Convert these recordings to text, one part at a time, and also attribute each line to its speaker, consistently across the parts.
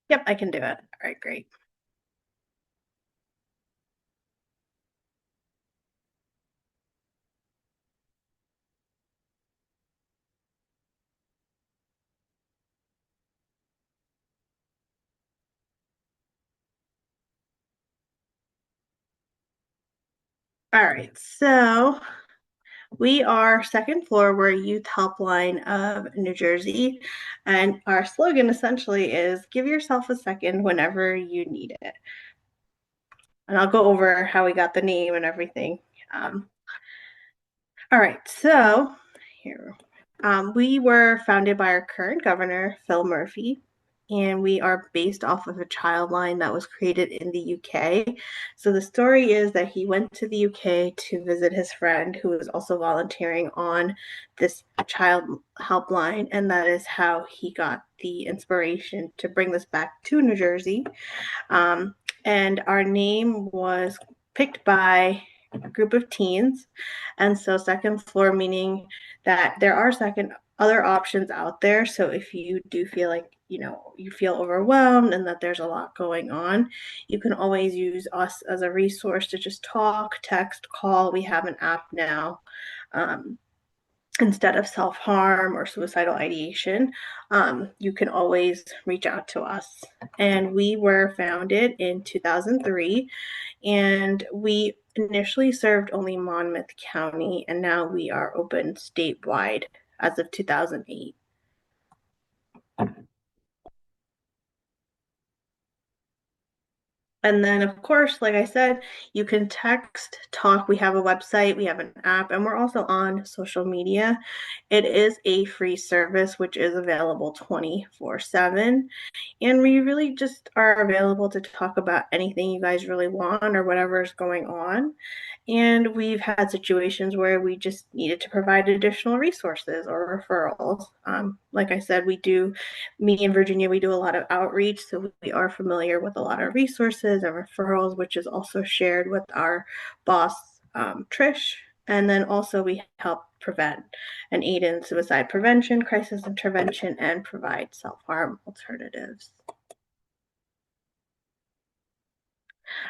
Speaker 1: Yep, I can do it. All right, great. All right, so we are second floor. We're a youth helpline of New Jersey, and our slogan essentially is give yourself a second whenever you need it. And I'll go over how we got the name and everything. Um, all right, so here we were founded by our current governor, Phil Murphy, and we are based off of a child line that was created in the UK. So the story is that he went to the UK to visit his friend who was also volunteering on this child helpline, and that is how he got the inspiration to bring this back to New Jersey. Um, and our name was picked by a group of teens. And so, second floor, meaning that there are second other options out there. So, if you do feel like you feel overwhelmed and that there's a lot going on, you can always use us as a resource to just talk, text, call. We have an app now. Um, Instead of self harm or suicidal ideation, you can always reach out to us. And we were founded in 2003, and we initially served only Monmouth County, and now we are open statewide as of 2008. And then, of course, like I said, you can text, talk. We have a website, we have an app, and we're also on social media. It is a free service, which is available 24/7. And we really just are available to talk about anything you guys really want or whatever is going on. And we've had situations where we just needed to provide additional resources or referrals. Like I said, me and Virginia, we do a lot of outreach. So we are familiar with a lot of resources and referrals, which is also shared with our boss, Trish. And then also we help prevent and aid in suicide prevention, crisis intervention, and provide self harm alternatives.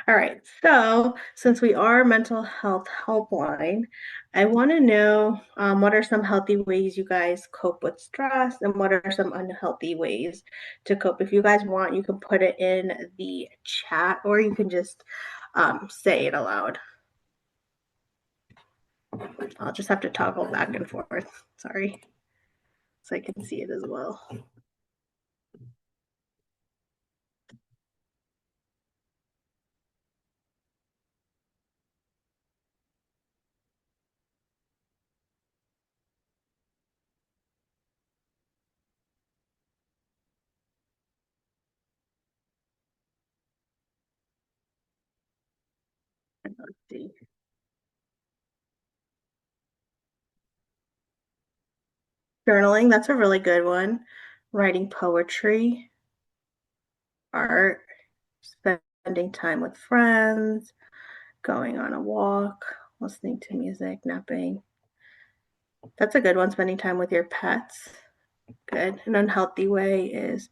Speaker 1: All right. So, since we are a mental health helpline, I want to know what are some healthy ways you guys cope with stress and what are some unhealthy ways to cope. If you guys want, you can put it in the chat or you can just say it aloud. I'll just have to toggle back and forth. Sorry. So I can see it as well. Let's see. Journaling, that's a really good one. Writing poetry, art, spending time with friends, going on a walk, listening to music, napping. That's a good one. Spending time with your pets. Good. An unhealthy way is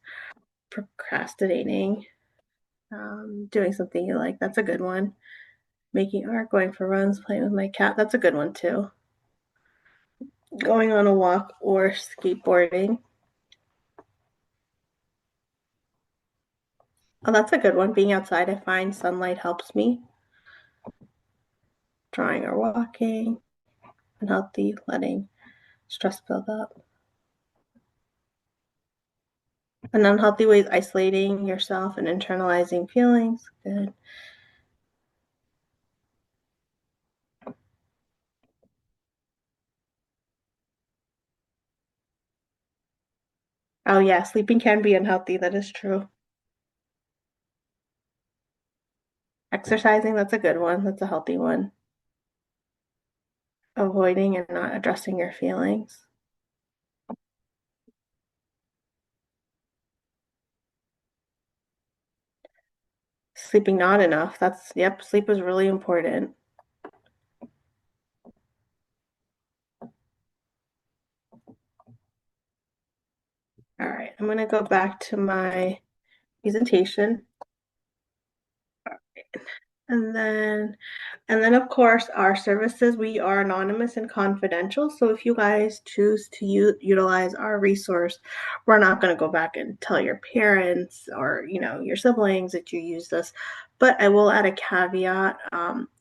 Speaker 1: procrastinating, doing something you like. That's a good one. Making art, going for runs, playing with my cat. That's a good one too. Going on a walk or skateboarding. Oh, that's a good one. Being outside, I find sunlight helps me. Drawing or walking. Unhealthy, letting stress build up. An unhealthy way is isolating yourself and internalizing feelings. Good. Oh, yeah, sleeping can be unhealthy. That is true. Exercising, that's a good one. That's a healthy one. Avoiding and not addressing your feelings. Sleeping not enough. Yep, sleep is really important. All right, I'm going to go back to my presentation. And then of course our services, we are anonymous and confidential. So if you guys choose to utilize our resource, we're not going to go back and tell your parents or, your siblings that you use this. But I will add a caveat.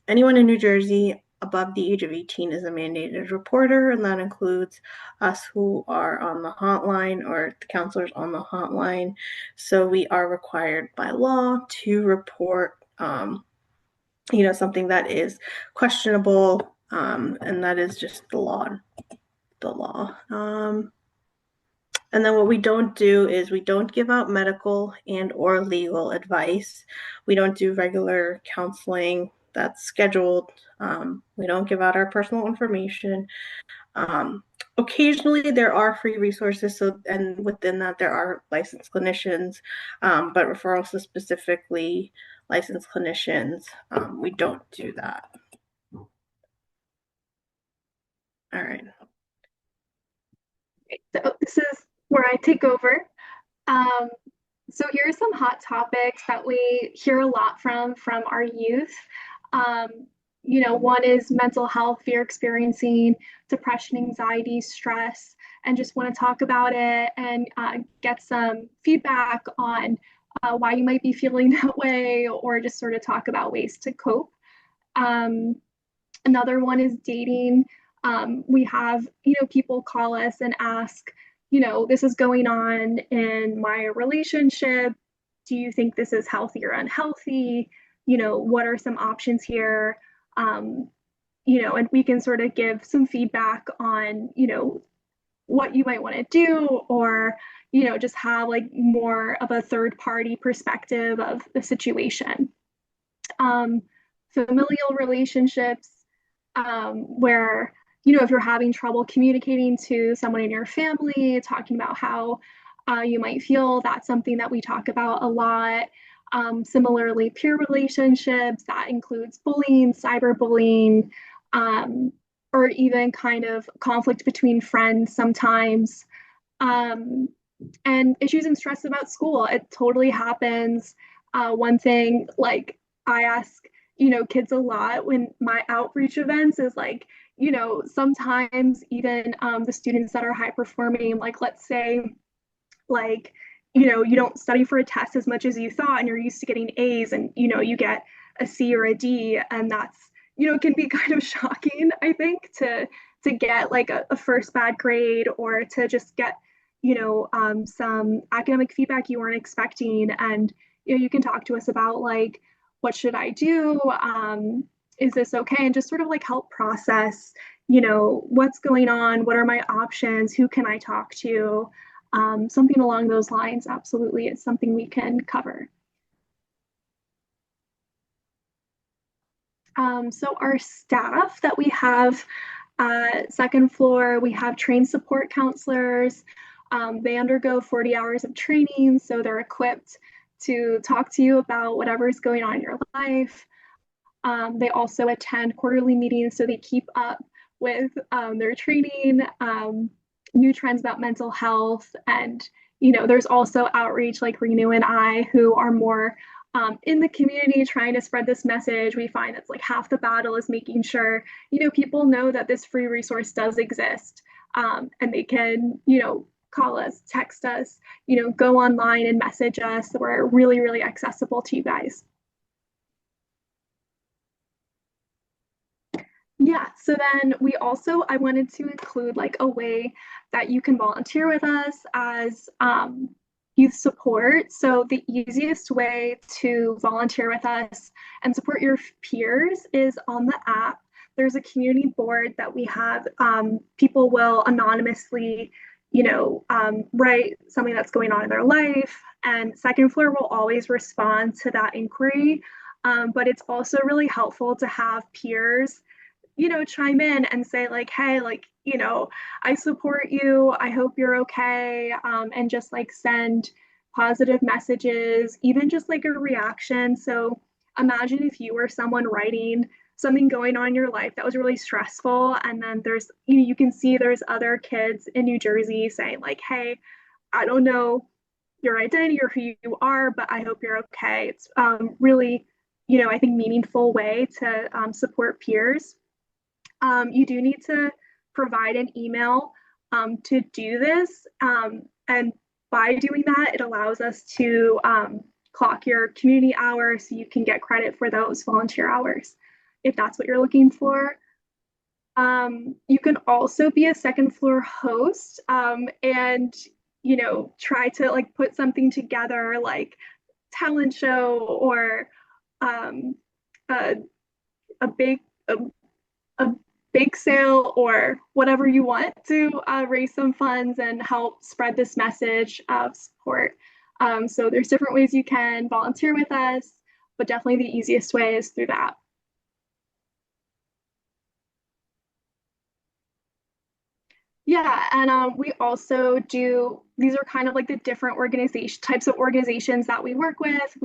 Speaker 1: Anyone in New Jersey above the age of 18 is a mandated reporter, and that includes us who are on the hotline or the counselors on the hotline. So we are required by law to report something that is questionable, and that is just the law. The law. And then what we don't do is we don't give out medical and or legal advice. We don't do regular counseling that's scheduled. We don't give out our personal information. Occasionally there are free resources, and within that there are licensed clinicians, but referrals to specifically licensed clinicians, we don't do that. All right.
Speaker 2: So this is where I take over. Um, so here are some hot topics that we hear a lot from our youth. Um, one is mental health, fear experiencing depression, anxiety, stress, and just want to talk about it and get some feedback on why you might be feeling that way, or just sort of talk about ways to cope. Um, Another one is dating. We have, people call us and ask, this is going on in my relationship. Do you think this is healthy or unhealthy? What are some options here? Um, and we can sort of give some feedback on, what you might want to do, or, just have like more of a third party perspective of the situation. Um, Familial relationships, where, if you're having trouble communicating to someone in your family, talking about how you might feel, that's something that we talk about a lot. Similarly, peer relationships, that includes bullying, cyberbullying, um, or even kind of conflict between friends sometimes. Um, and issues and stress about school. It totally happens. One thing, like, I ask, kids a lot when my outreach events is like, sometimes even the students that are high performing, like, let's say, like, you don't study for a test as much as you thought, and you're used to getting A's, and, you get a C or a D, and that's, can be kind of shocking, I think, to get like a first bad grade, or to just get, some academic feedback you weren't expecting. And, you can talk to us about like, what should I do? Is this okay? And just sort of like help process, what's going on? What are my options? Who can I talk to? Something along those lines, absolutely, is something we can cover. So our staff that we have, second floor, we have trained support counselors. They undergo 40 hours of training, so they're equipped to talk to you about whatever is going on in your life. They also attend quarterly meetings, so they keep up with their training, new trends about mental health. And, there's also outreach like Renew and I, who are more in the community trying to spread this message. We find that's like half the battle is making sure, people know that this free resource does exist, and they can, call us, text us, go online and message us. We're really, really accessible to you guys. Yeah, so then I wanted to include like a way that you can volunteer with us as youth support. So the easiest way to volunteer with us and support your peers is on the app. There's a community board that we have. People will anonymously, write something that's going on in their life, and Second Floor will always respond to that inquiry. But it's also really helpful to have peers, chime in and say like, hey, like, I support you. I hope you're okay. And just like send positive messages, even just like a reaction. So imagine if you were someone writing something going on in your life that was really stressful, and then there's, you can see there's other kids in New Jersey saying like, hey, I don't know your identity or who you are, but I hope you're okay. It's really, I think meaningful way to support peers. You do need to provide an email to do this. And by doing that, it allows us to clock your community hours so you can get credit for those volunteer hours if that's what you're looking for. You can also be a second floor host and try to like put something together like talent show or um, a, a big a, a bake sale or whatever you want to raise some funds and help spread this message of support. So there's different ways you can volunteer with us, but definitely the easiest way is through that. Yeah, and we also do, these are kind of like the different organization types of organizations that we work with.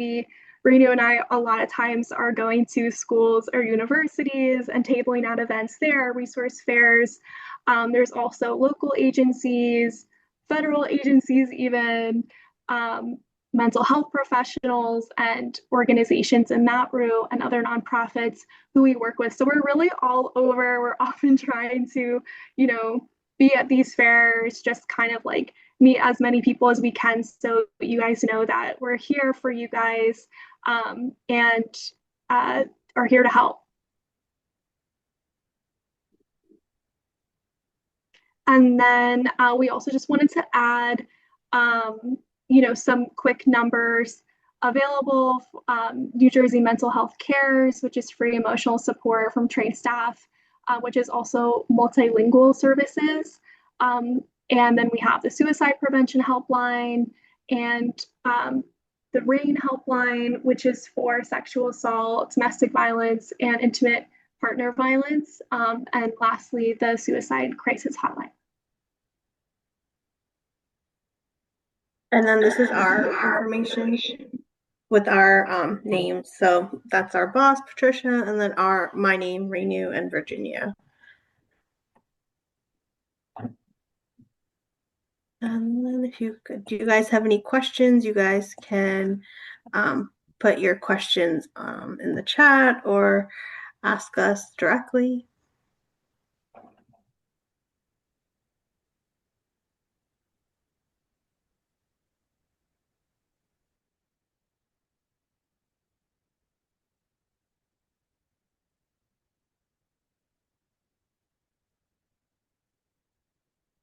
Speaker 2: Renu and I, a lot of times are going to schools or universities and tabling at events there, resource fairs. There's also local agencies, federal agencies, even um, mental health professionals and organizations in that route and other nonprofits who we work with. So we're really all over. We're often trying to, you know, be at these fairs, just kind of like meet as many people as we can so you guys know that we're here for you guys and uh, are here to help. And then we also just wanted to add, um, some quick numbers available. New Jersey Mental Health Cares, which is free emotional support from trained staff, which is also multilingual services. Um, and then we have the suicide prevention helpline and the RAIN helpline, which is for sexual assault, domestic violence, and intimate partner violence. And lastly, the suicide crisis hotline.
Speaker 1: And then this is our information with our names. So that's our boss, Patricia, and then my name, Renew, and Virginia. And then do you guys have any questions? You guys can put your questions in the chat or ask us directly.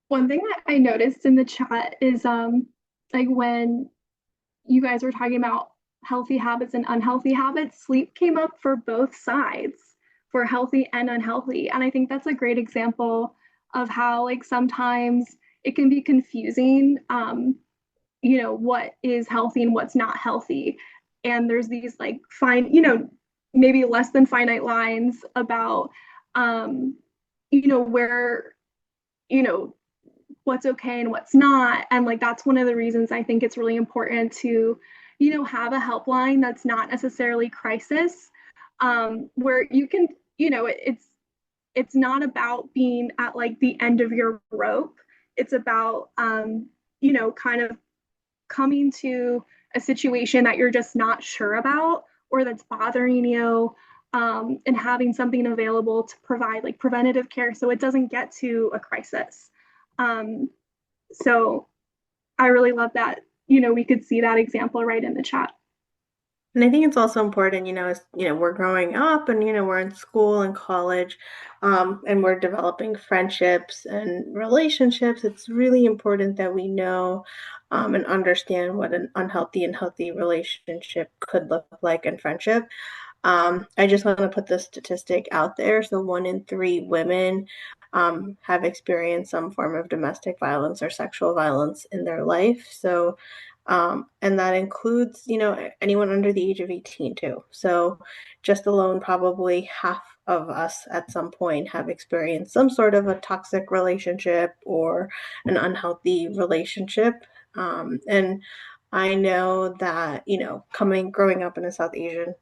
Speaker 2: One thing that I noticed in the chat is like when you guys were talking about healthy habits and unhealthy habits, sleep came up for both sides, for healthy and unhealthy. And I think that's a great example of how like sometimes it can be confusing what is healthy and what's not healthy. And there's these like fine, maybe less than finite lines about where you know what's okay and what's not. And like that's one of the reasons I think it's really important to, have a helpline that's not necessarily crisis, where you can, it's not about being at like the end of your rope. It's about kind of coming to a situation that you're just not sure about or that's bothering you. And having something available to provide like preventative care so it doesn't get to a crisis. Um, so I really love that, we could see that example right in the chat.
Speaker 1: And I think it's also important, as we're growing up and we're in school and college, and we're developing friendships and relationships. It's really important that we know and understand what an unhealthy and healthy relationship could look like in friendship. I just want to put the statistic out there. So 1 in 3 women have experienced some form of domestic violence or sexual violence in their life. So, and that includes, anyone under the age of 18 too. So just alone, probably half of us at some point have experienced some sort of a toxic relationship or an unhealthy relationship. And I know that, growing up in a South Asian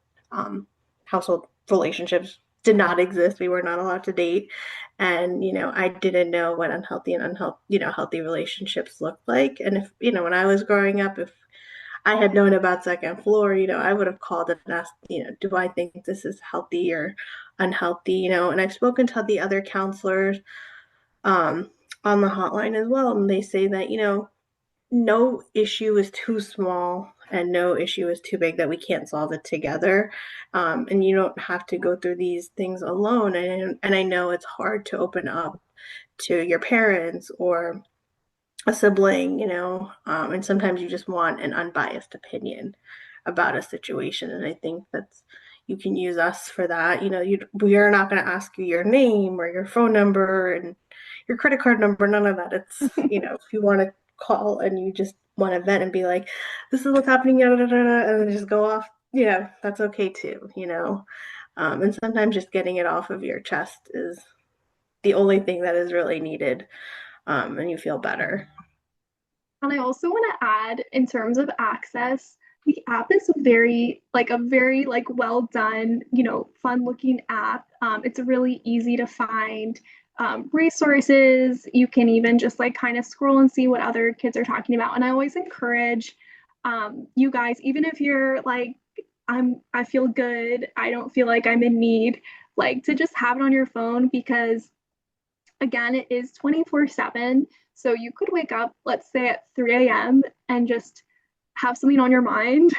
Speaker 1: household relationships did not exist. We were not allowed to date. And, I didn't know what unhealthy and healthy relationships looked like. And if, when I was growing up, if I had known about second floor, I would have called and asked, do I think this is healthy or unhealthy, and I've spoken to the other counselors um, on the hotline as well, and they say that, no issue is too small and no issue is too big that we can't solve it together. And you don't have to go through these things alone. And I know it's hard to open up to your parents or a sibling, and sometimes you just want an unbiased opinion about a situation. And I think that's you can use us for that. We are not going to ask you your name or your phone number and your credit card number, none of that. It's, if you want to call and you just want to vent and be like, this is what's happening, and then just go off, that's okay too, and sometimes just getting it off of your chest is the only thing that is really needed, and you feel better.
Speaker 2: And I also want to add, in terms of access, the app is a very well done, fun looking app. It's really easy to find resources. You can even just like kind of scroll and see what other kids are talking about. And I always encourage you guys, even if you're like, I feel good, I don't feel like I'm in need, like to just have it on your phone because again, it is 24/7. So you could wake up, let's say at 3 a.m., and just have something on your mind,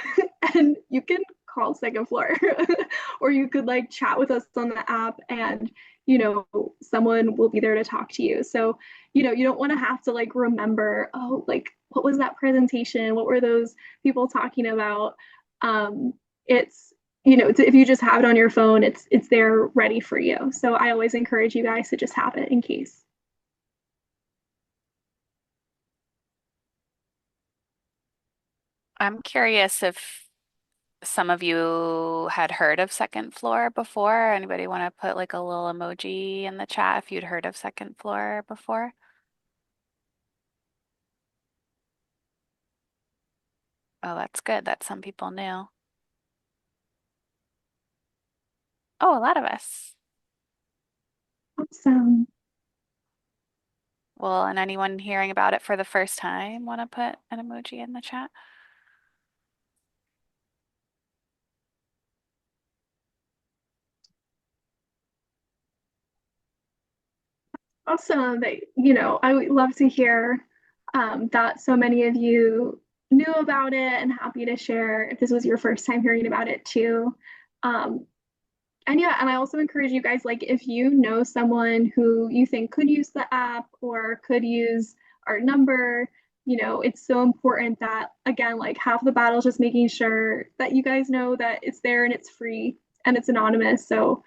Speaker 2: and you can call second floor, or you could like chat with us on the app, and someone will be there to talk to you. So, you don't want to have to like remember, oh, like what was that presentation? What were those people talking about? It's if you just have it on your phone, it's there ready for you. So I always encourage you guys to just have it in case.
Speaker 3: I'm curious if some of you had heard of second floor before. Anybody want to put like a little emoji in the chat if you'd heard of second floor before? Oh, that's good. That some people knew. Oh, a lot of us.
Speaker 2: Awesome.
Speaker 3: Well, and anyone hearing about it for the first time want to put an emoji in the chat?
Speaker 2: Awesome. I would love to hear that so many of you knew about it and happy to share if this was your first time hearing about it too. Um, and yeah, and I also encourage you guys, like, if you know someone who you think could use the app or could use our number, it's so important that, again, like, half the battle is just making sure that you guys know that it's there and it's free and it's anonymous. So,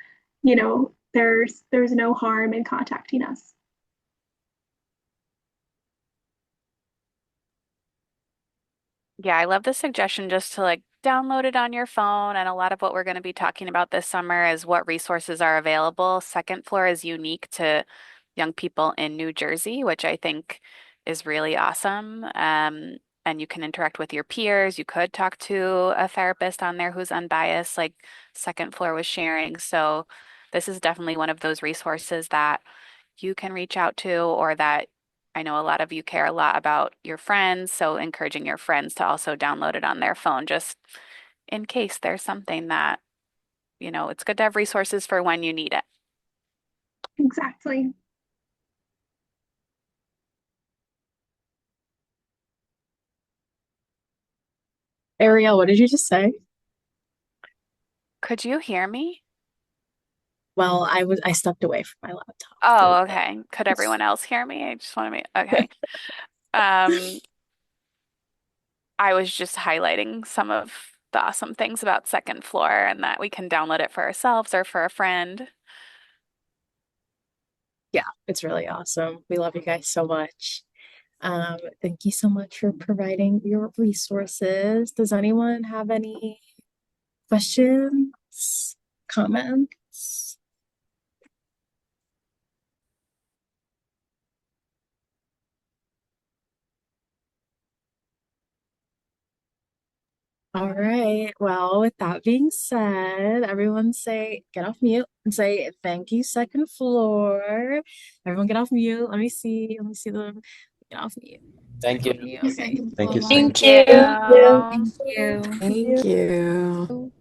Speaker 2: there's no harm in contacting us.
Speaker 3: Yeah, I love the suggestion just to like download it on your phone. And a lot of what we're going to be talking about this summer is what resources are available. Second floor is unique to young people in New Jersey, which I think is really awesome. And you can interact with your peers. You could talk to a therapist on there who's unbiased, like Second Floor was sharing. So this is definitely one of those resources that you can reach out to, or that I know a lot of you care a lot about your friends, so encouraging your friends to also download it on their phone, just in case there's something that, it's good to have resources for when you need it.
Speaker 2: Exactly.
Speaker 4: Ariel, what did you just say?
Speaker 3: Could you hear me?
Speaker 4: Well, I stepped away from my laptop for a
Speaker 3: Oh,
Speaker 4: little bit.
Speaker 3: okay. Could everyone else hear me? I just want to make, okay. Um, I was just highlighting some of the awesome things about Second Floor and that we can download it for ourselves or for a friend.
Speaker 4: Yeah, it's really awesome. We love you guys so much. Thank you so much for providing your resources. Does anyone have any questions, comments? All right. Well, with that being said, everyone say get off mute and say thank you, second floor. Everyone get off mute. Let me see. Let me see them. Get off mute.
Speaker 5: Thank you.
Speaker 2: The
Speaker 4: Okay.
Speaker 2: second
Speaker 5: Thank you
Speaker 2: floor.
Speaker 5: so
Speaker 3: Thank
Speaker 5: much.
Speaker 3: you.
Speaker 4: Thank you.
Speaker 6: Thank you.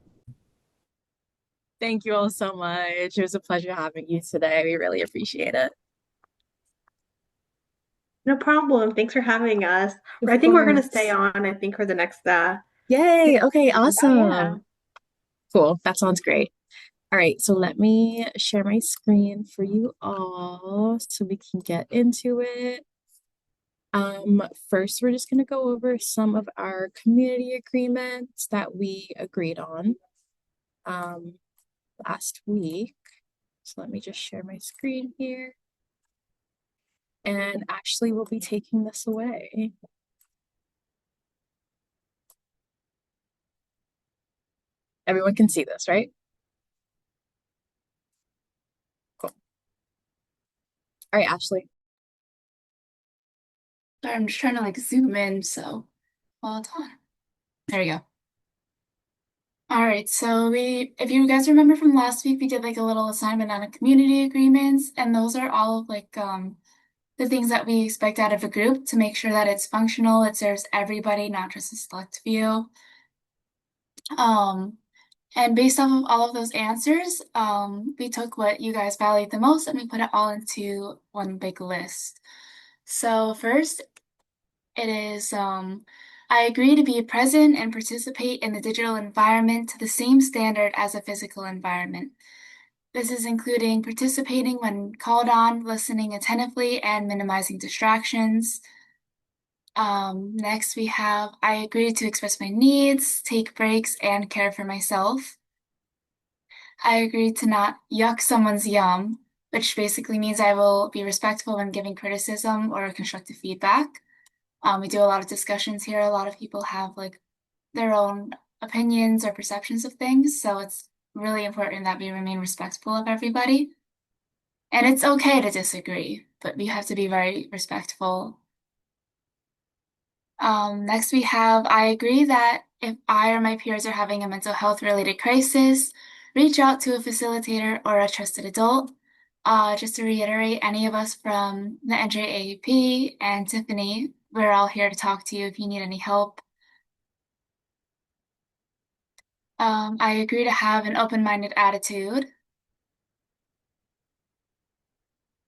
Speaker 4: Thank you all so much. It was a pleasure having you today. We really appreciate it.
Speaker 1: No problem. Thanks for having us.
Speaker 4: Of
Speaker 1: I think we're gonna stay
Speaker 4: course.
Speaker 1: on, I think, for the next
Speaker 4: Yay. Okay,
Speaker 1: oh yeah.
Speaker 4: awesome. Cool. That sounds great. All right, so let me share my screen for you all so we can get into it. First, we're just going to go over some of our community agreements that we agreed on last week. So let me just share my screen here. And Ashley will be taking this away. Everyone can see this, right? Cool. All right, Ashley.
Speaker 7: Sorry, I'm just trying to like zoom in, so hold on. There we go. All right, so if you guys remember from last week, we did like a little assignment on a community agreements, and those are all of like the things that we expect out of a group to make sure that it's functional, it serves everybody, not just a select few. And based off of all of those answers, we took what you guys valued the most and we put it all into one big list. So first, it is I agree to be present and participate in the digital environment to the same standard as a physical environment. This is including participating when called on, listening attentively, and minimizing distractions. Next, we have I agree to express my needs, take breaks, and care for myself. I agree to not yuck someone's yum, which basically means I will be respectful when giving criticism or constructive feedback. We do a lot of discussions here. A lot of people have like their own opinions or perceptions of things, so it's really important that we remain respectful of everybody. And it's okay to disagree, but we have to be very respectful. Next, we have I agree that if I or my peers are having a mental health related crisis, reach out to a facilitator or a trusted adult. Just to reiterate, any of us from the NJAAP and Tiffany, we're all here to talk to you if you need any help. I agree to have an open-minded attitude.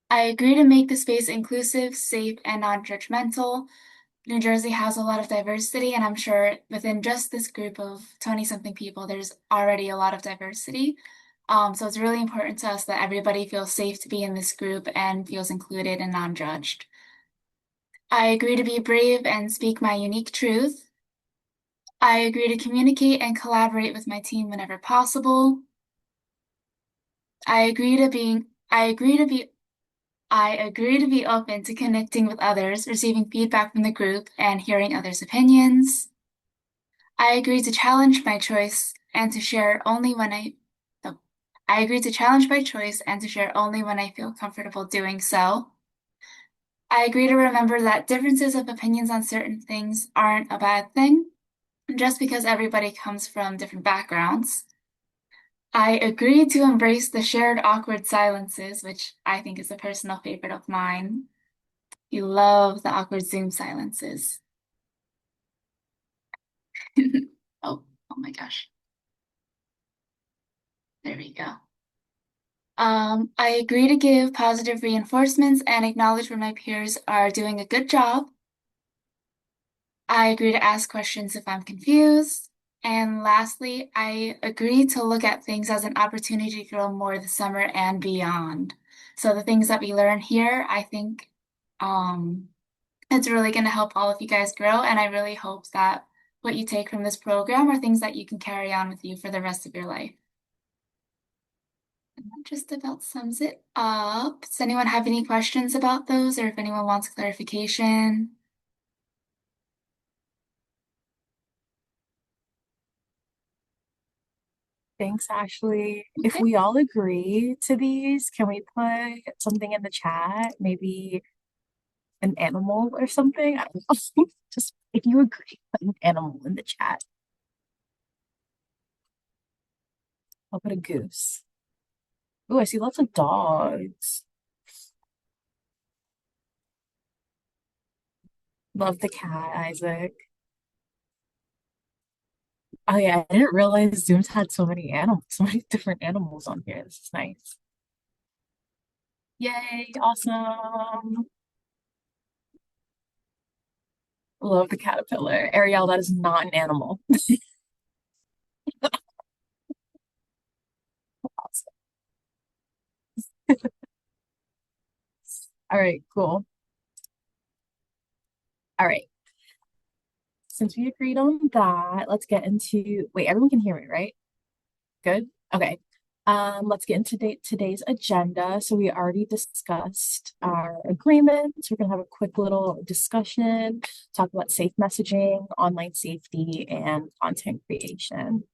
Speaker 7: I agree to make the space inclusive, safe, and non-judgmental. New Jersey has a lot of diversity, and I'm sure within just this group of 20-something people, there's already a lot of diversity. So it's really important to us that everybody feels safe to be in this group and feels included and non-judged. I agree to be brave and speak my unique truth. I agree to communicate and collaborate with my team whenever possible. I agree to being, I agree to be I agree to be open to connecting with others, receiving feedback from the group, and hearing others' opinions. I agree to challenge my choice and to share only when no. I agree to challenge my choice and to share only when I feel comfortable doing so. I agree to remember that differences of opinions on certain things aren't a bad thing, just because everybody comes from different backgrounds. I agree to embrace the shared awkward silences, which I think is a personal favorite of mine. You love the awkward Zoom silences. Oh, oh my gosh. There we go. I agree to give positive reinforcements and acknowledge when my peers are doing a good job. I agree to ask questions if I'm confused. And lastly, I agree to look at things as an opportunity to grow more this summer and beyond. So the things that we learn here, I think it's really going to help all of you guys grow. And I really hope that what you take from this program are things that you can carry on with you for the rest of your life. And that just about sums it up. Does anyone have any questions about those, or if anyone wants clarification?
Speaker 4: Thanks, Ashley. If
Speaker 7: Okay.
Speaker 4: we all agree to these, can we put something in the chat? Maybe an animal or something? I don't know. Just if you agree, put an animal in the chat. I'll put a goose. Oh, I see lots of dogs. Love the cat, Isaac. Oh yeah, I didn't realize Zooms had so many animals, so many different animals on here. This is nice. Yay, awesome. Love the caterpillar. Ariel, that is not an animal. Awesome. All right, cool. All right. Since we agreed on that, let's get into, wait, everyone can hear me, right? Good. Okay. Let's get into today's agenda. So we already discussed our agreements. We're gonna have a quick little discussion, talk about safe messaging, online safety, and content creation.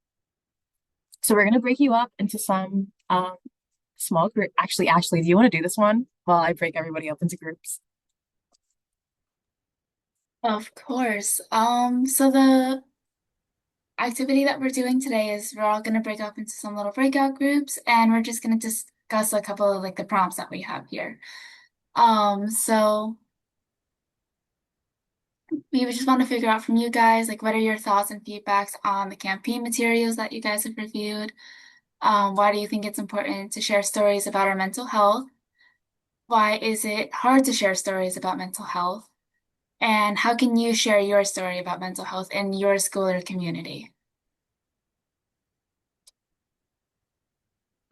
Speaker 4: So we're gonna break you up into some small group. Actually, Ashley, do you want to do this one while I break everybody up into groups?
Speaker 7: Of course. So the activity that we're doing today is we're all going to break up into some little breakout groups and we're just going to discuss a couple of like the prompts that we have here. So we would just want to figure out from you guys, like, what are your thoughts and feedbacks on the campaign materials that you guys have reviewed? Why do you think it's important to share stories about our mental health? Why is it hard to share stories about mental health? And how can you share your story about mental health in your school or community?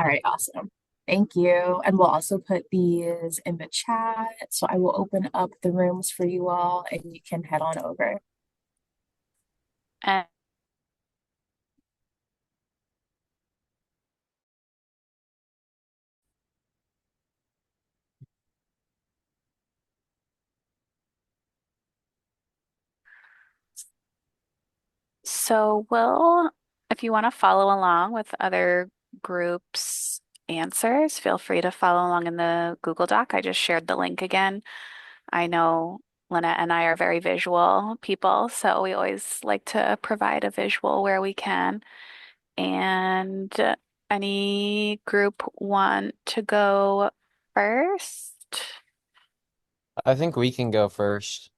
Speaker 4: All right, awesome. Thank you. And we'll also put these in the chat. So I will open up the rooms for you all and you can head on over.
Speaker 3: And so if you want to follow along with other groups' answers, feel free to follow along in the Google Doc. I just shared the link again. I know Lynette and I are very visual people, so we always like to provide a visual where we can. And any group want to go first?
Speaker 6: I think we can go first.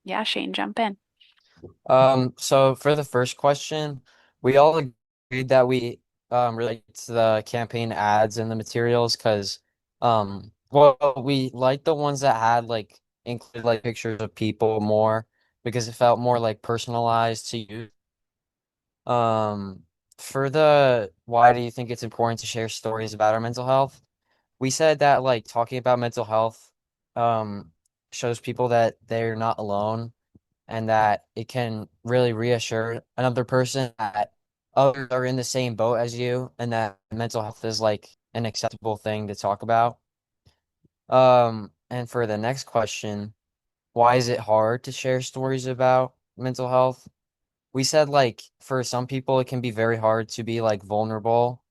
Speaker 3: Yeah, Shane, jump in.
Speaker 6: So for the first question, we all agreed that we relate to the campaign ads and the materials because well we liked the ones that had like included like pictures of people more because it felt more like personalized to you. Um for the why do you think it's important to share stories about our mental health? We said that like talking about mental health um shows people that they're not alone and that it can really reassure another person that others are in the same boat as you and that mental health is like an acceptable thing to talk about. And for the next question, why is it hard to share stories about mental health? We said like for some people it can be very hard to be like vulnerable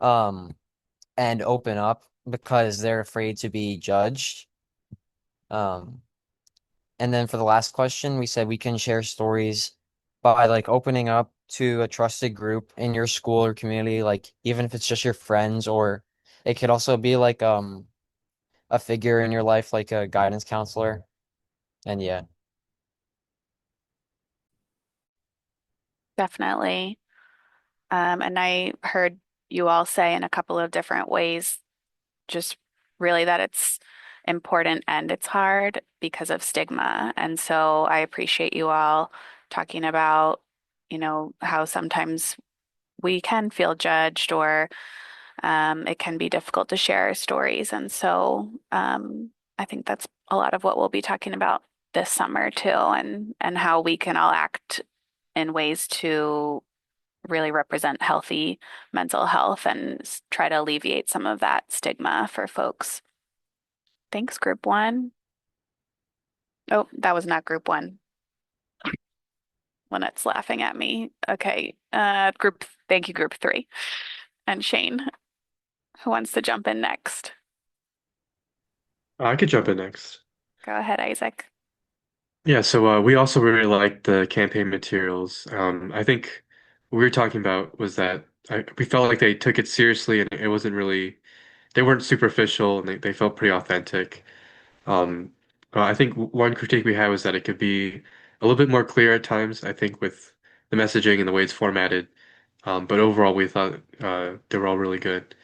Speaker 6: um and open up because they're afraid to be judged. Um And then for the last question, we said we can share stories by like opening up to a trusted group in your school or community, like even if it's just your friends, or it could also be like a figure in your life, like a guidance counselor. And yeah.
Speaker 3: Definitely. And I heard you all say in a couple of different ways, just really that it's important and it's hard because of stigma. And so I appreciate you all talking about, how sometimes we can feel judged or it can be difficult to share our stories. And so I think that's a lot of what we'll be talking about this summer too, and how we can all act in ways to really represent healthy mental health and try to alleviate some of that stigma for folks. Thanks, group one. Oh, that was not group one. Lynette's laughing at me. Okay. Thank you, group three. And Shane, who wants to jump in next?
Speaker 5: I could jump in next.
Speaker 3: Go ahead, Isaac.
Speaker 5: Yeah, so we also really liked the campaign materials. I think what we were talking about was that we felt like they took it seriously and it wasn't really, they weren't superficial and they felt pretty authentic. Um, I think one critique we had was that it could be a little bit more clear at times, I think, with the messaging and the way it's formatted. But overall, we thought they were all really good.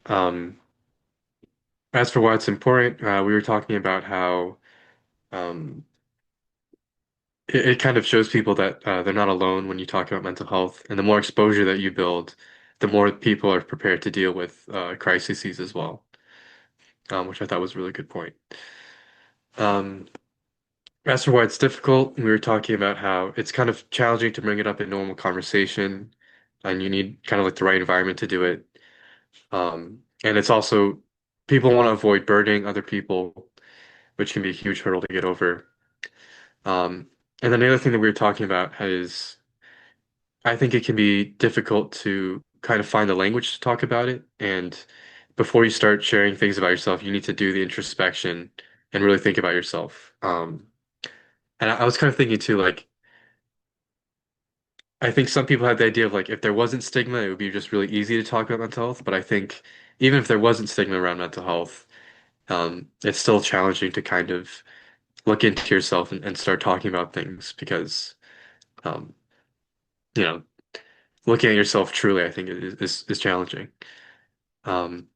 Speaker 5: Um, as for why it's important, we were talking about how um, it kind of shows people that they're not alone when you talk about mental health, and the more exposure that you build, the more people are prepared to deal with crises as well, which I thought was a really good point. Um, as for why it's difficult, we were talking about how it's kind of challenging to bring it up in normal conversation, and you need kind of like the right environment to do it. And it's also people want to avoid burdening other people, which can be a huge hurdle to get over. Um, and then the other thing that we were talking about is I think it can be difficult to kind of find the language to talk about it. And before you start sharing things about yourself, you need to do the introspection and really think about yourself. And I was kind of thinking too, like, I think some people had the idea of like, if there wasn't stigma, it would be just really easy to talk about mental health. But I think even if there wasn't stigma around mental health, it's still challenging to kind of look into yourself and start talking about things because, um, you know, looking at yourself truly, I think is challenging. Um,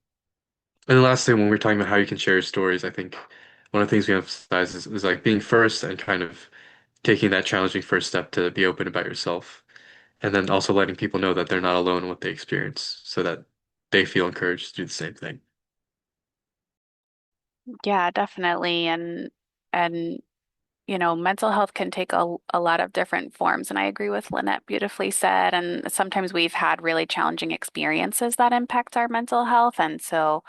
Speaker 5: and the last thing, when we're talking about how you can share your stories, I think one of the things we emphasize is like being first and kind of taking that challenging first step to be open about yourself. And then also letting people know that they're not alone in what they experience so that they feel encouraged to do the same thing.
Speaker 3: Yeah, definitely. And mental health can take a lot of different forms. And I agree with Lynette, beautifully said. And sometimes we've had really challenging experiences that impact our mental health. And so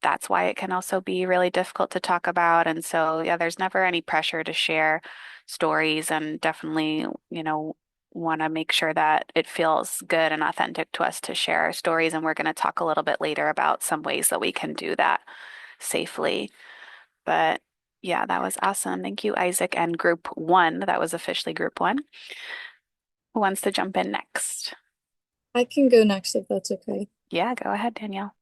Speaker 3: that's why it can also be really difficult to talk about. And so, yeah, there's never any pressure to share stories and definitely, want to make sure that it feels good and authentic to us to share our stories. And we're going to talk a little bit later about some ways that we can do that safely. But yeah, that was awesome. Thank you, Isaac. And group one, that was officially group one. Who wants to jump in next?
Speaker 8: I can go next if that's okay.
Speaker 3: Yeah, go ahead, Danielle.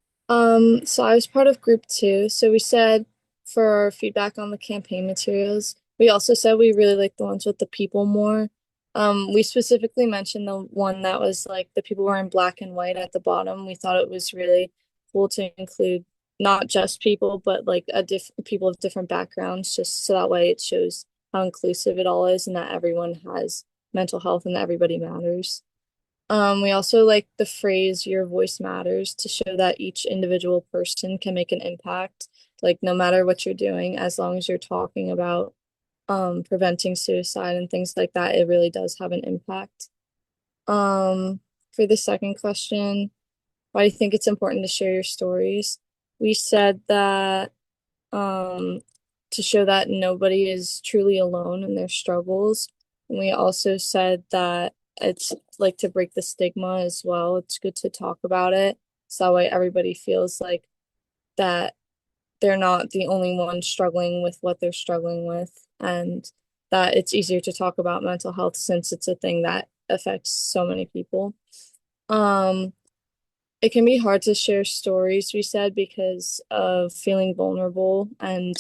Speaker 8: So I was part of group 2. So we said for our feedback on the campaign materials, we also said we really like the ones with the people more. We specifically mentioned the one that was like the people were in black and white at the bottom. We thought it was really cool to include not just people, but like people of different backgrounds, just so that way it shows how inclusive it all is and that everyone has mental health and that everybody matters. We also like the phrase "your voice matters" to show that each individual person can make an impact, like no matter what you're doing, as long as you're talking about preventing suicide and things like that, it really does have an impact. For the second question, why do you think it's important to share your stories? We said that um, to show that nobody is truly alone in their struggles. And we also said that it's like to break the stigma as well. It's good to talk about it. So that way everybody feels like that they're not the only one struggling with what they're struggling with, and that it's easier to talk about mental health since it's a thing that affects so many people. Um, it can be hard to share stories, we said, because of feeling vulnerable and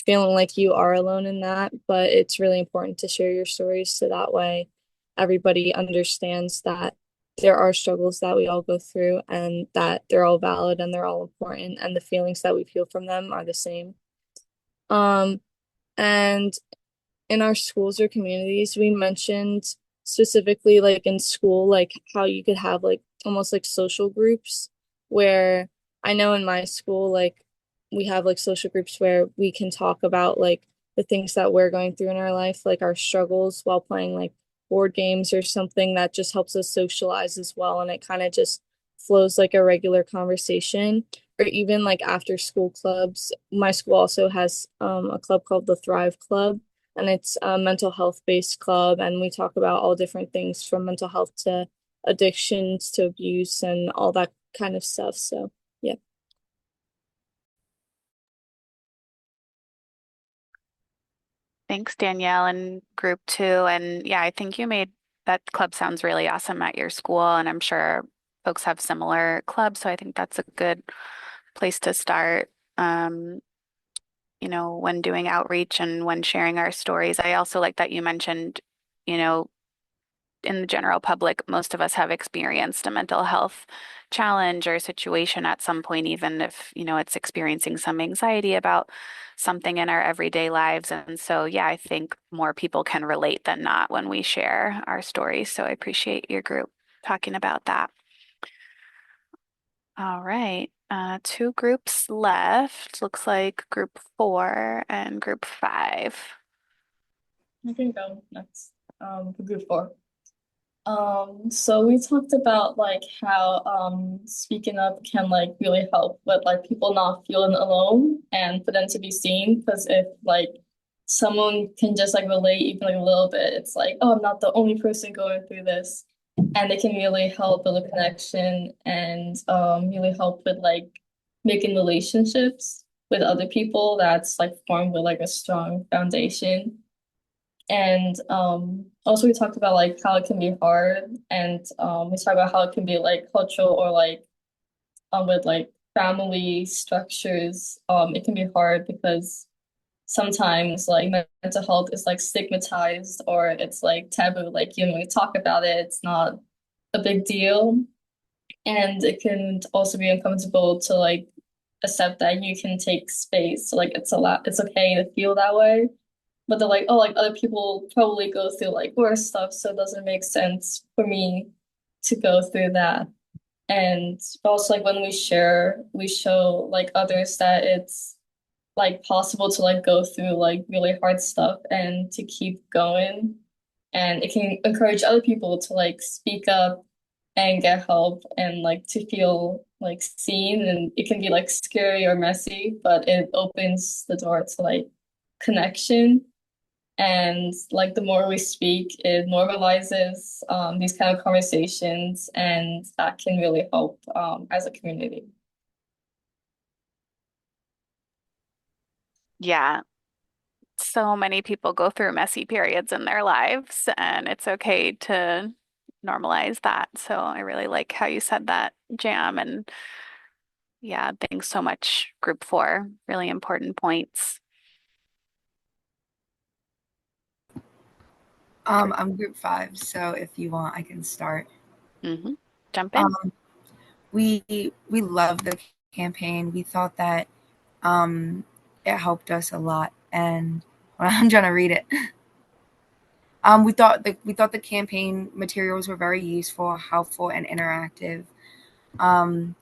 Speaker 8: feeling like you are alone in that. But it's really important to share your stories so that way everybody understands that there are struggles that we all go through and that they're all valid and they're all important and the feelings that we feel from them are the same. Um, and in our schools or communities, we mentioned specifically like in school, like how you could have like almost like social groups where I know in my school, like we have like social groups where we can talk about like the things that we're going through in our life, like our struggles while playing like board games or something that just helps us socialize as well. And it kind of just flows like a regular conversation. Or even like after school clubs. My school also has a club called the Thrive Club, and it's a mental health based club, and we talk about all different things from mental health to addictions to abuse and all that kind of stuff. So yeah.
Speaker 3: Thanks, Danielle, and group two. And yeah, I think you made that club sounds really awesome at your school, and I'm sure folks have similar clubs, so I think that's a good place to start. Um, when doing outreach and when sharing our stories. I also like that you mentioned, you know, in the general public, most of us have experienced a mental health challenge or situation at some point, even if, it's experiencing some anxiety about something in our everyday lives. And so, yeah, I think more people can relate than not when we share our stories. So I appreciate your group talking about that. All right. Two groups left. Looks like group 4 and group 5.
Speaker 8: I can go next. For group 4. So we talked about like how speaking up can like really help with like people not feeling alone and for them to be seen. Because if like someone can just like relate even like a little bit, it's like, oh, I'm not the only person going through this. And it can really help build a connection and really help with like making relationships with other people that's like formed with like a strong foundation. And also we talked about like how it can be hard and we talked about how it can be like cultural or like with like family structures. It can be hard because sometimes like mental health is like stigmatized or it's like taboo. Like you know, we talk about it, it's not a big deal. And it can also be uncomfortable to like accept that you can take space. So like it's okay to feel that way. But they're like, oh, like other people probably go through like worse stuff, so it doesn't make sense for me to go through that. And also like when we share, we show like others that it's like possible to like go through like really hard stuff and to keep going. And it can encourage other people to like speak up and get help and like to feel like seen. And it can be like scary or messy, but it opens the door to like connection. And like the more we speak, it normalizes these kind of conversations, and that can really help as a community.
Speaker 3: Yeah, so many people go through messy periods in their lives, and it's okay to normalize that. So I really like how you said that, Jam. And yeah, thanks so much, Group 4. Really important points.
Speaker 9: I'm group 5, so if you want, I can start.
Speaker 3: Mm-hmm. Jump in.
Speaker 9: Um, we love the campaign. We thought that it helped us a lot, and well, I'm trying to read it. We thought the campaign materials were very useful, helpful, and interactive. Um,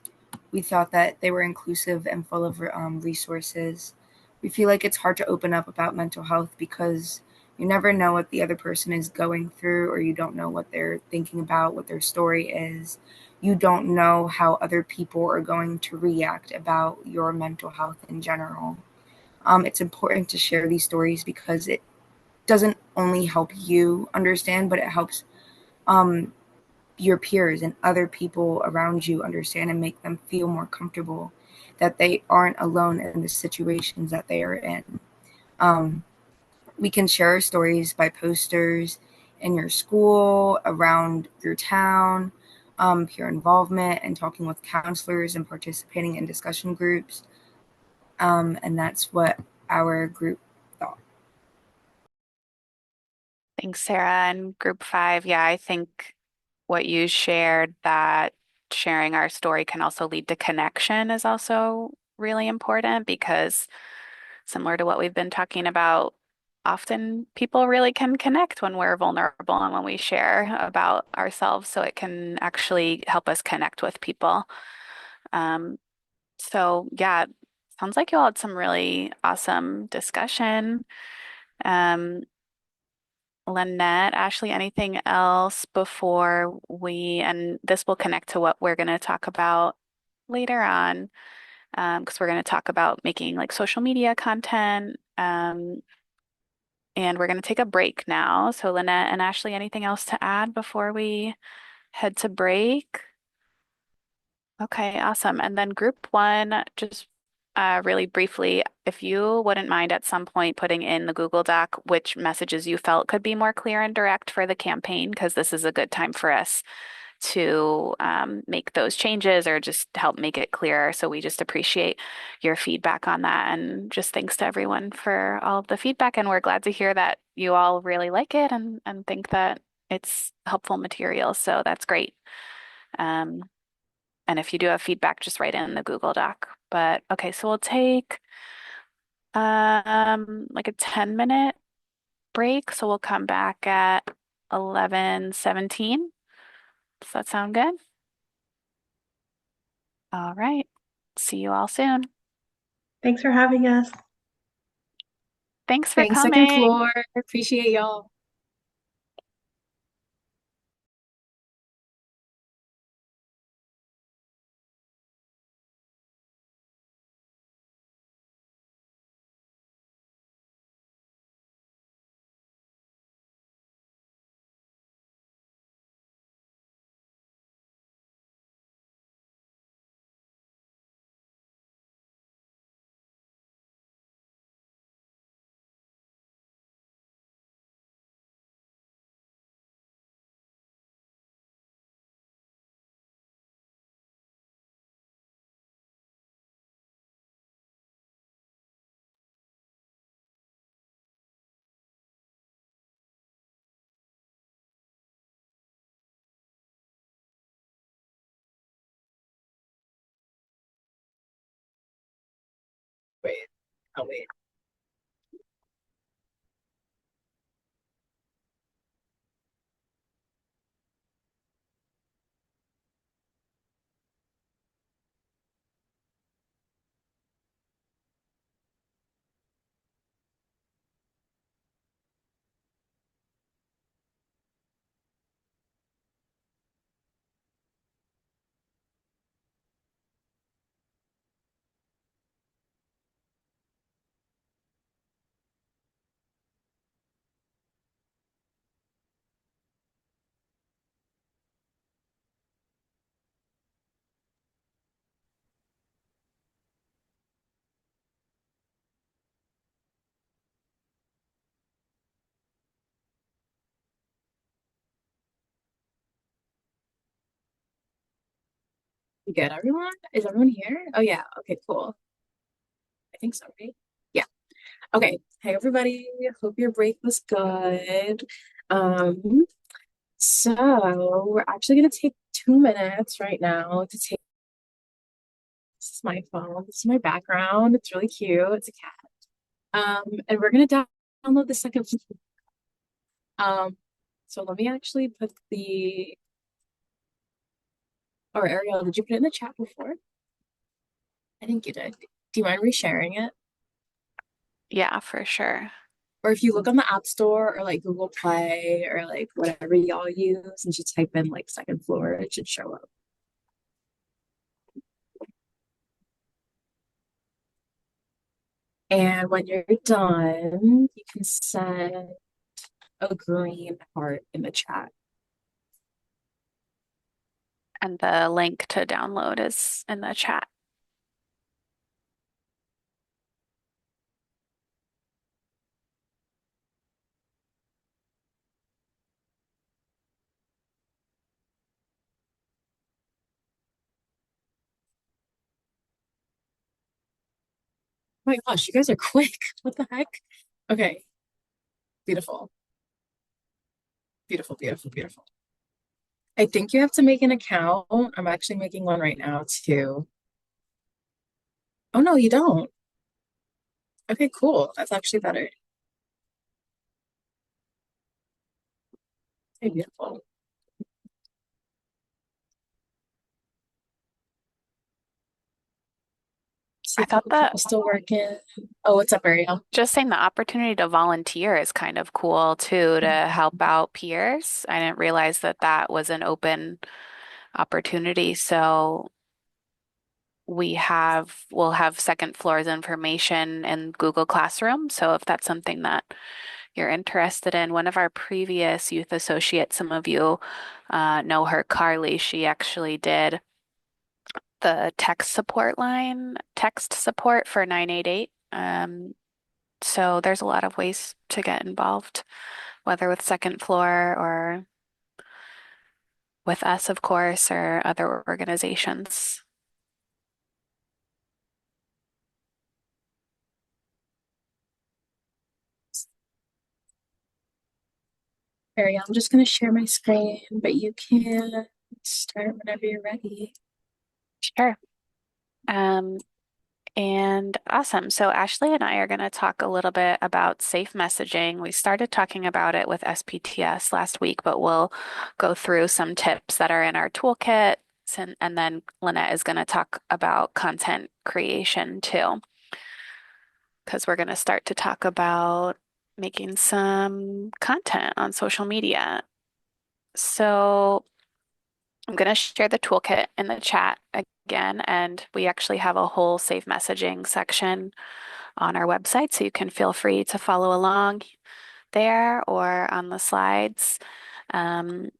Speaker 9: we thought that they were inclusive and full of resources. We feel like it's hard to open up about mental health because you never know what the other person is going through, or you don't know what they're thinking about, what their story is. You don't know how other people are going to react about your mental health in general. It's important to share these stories because it doesn't only help you understand, but it helps um, your peers and other people around you understand and make them feel more comfortable that they aren't alone in the situations that they are in. Um, we can share our stories by posters in your school, around your town, peer involvement, and talking with counselors and participating in discussion groups. And that's what our group thought.
Speaker 3: Thanks, Sarah. And Group 5, yeah, I think what you shared, that sharing our story can also lead to connection, is also really important because, similar to what we've been talking about, often people really can connect when we're vulnerable and when we share about ourselves. So it can actually help us connect with people. Um, so yeah, sounds like you all had some really awesome discussion. Um, Lynette, Ashley, anything else before and this will connect to what we're going to talk about later on, because we're going to talk about making like social media content. And we're going to take a break now. So, Lynette and Ashley, anything else to add before we head to break? Okay, awesome. And then Group 1, just really briefly, if you wouldn't mind at some point putting in the Google Doc which messages you felt could be more clear and direct for the campaign, because this is a good time for us to make those changes or just help make it clearer. So we just appreciate your feedback on that. And just thanks to everyone for all of the feedback. And we're glad to hear that you all really like it and think that it's helpful material. So that's great. Um, and if you do have feedback, just write it in the Google Doc. But okay, so we'll take like a 10-minute break. So we'll come back at 11:17. Does that sound good? All right. See you all soon.
Speaker 1: Thanks for having us.
Speaker 3: Thanks for
Speaker 4: Thanks, second
Speaker 3: coming.
Speaker 4: floor. Appreciate y'all. Wait. Oh, wait. You good, everyone? Is everyone here? Oh, yeah. Okay, cool. I think so, right? Yeah. Okay. Hey, everybody. Hope your break was good. Um, so we're actually going to take 2 minutes right now to take. This is my phone. This is my background. It's really cute. It's a cat. And we're going to download the second. So let me actually put the. Or Ariel, did you put it in the chat before? I think you did. Do you mind resharing it?
Speaker 3: Yeah, for sure.
Speaker 4: Or if you look on the App Store or like Google Play or like whatever y'all use and just type in like second floor, it should show up. And when you're done, you can send a green heart in the chat.
Speaker 3: And the link to download is in the chat.
Speaker 4: Oh my gosh, you guys are quick. What the heck? Okay, beautiful. Beautiful, beautiful, beautiful. I think you have to make an account. I'm actually making one right now too. Oh no, you don't. Okay, cool. That's actually better. Okay, beautiful. See
Speaker 3: I
Speaker 4: a
Speaker 3: thought
Speaker 4: couple
Speaker 3: that
Speaker 4: people still working. Oh, what's up, Ariel?
Speaker 3: just saying the opportunity to volunteer is kind of cool too, to help out peers. I didn't realize that that was an open opportunity. So we'll have second floor's information in Google Classroom. So if that's something that you're interested in, one of our previous youth associates, some of you know her, Carly, she actually did the text support for 988. So there's a lot of ways to get involved, whether with second floor or with us, of course, or other organizations.
Speaker 4: Carrie, I'm just going to share my screen, but you can start whenever you're ready.
Speaker 3: Sure. Um, and awesome. So Ashley and I are going to talk a little bit about safe messaging. We started talking about it with SPTS last week, but we'll go through some tips that are in our toolkit. And then Lynette is going to talk about content creation too, because we're going to start to talk about making some content on social media. So I'm going to share the toolkit in the chat again, and we actually have a whole safe messaging section on our website, so you can feel free to follow along there or on the slides. Um,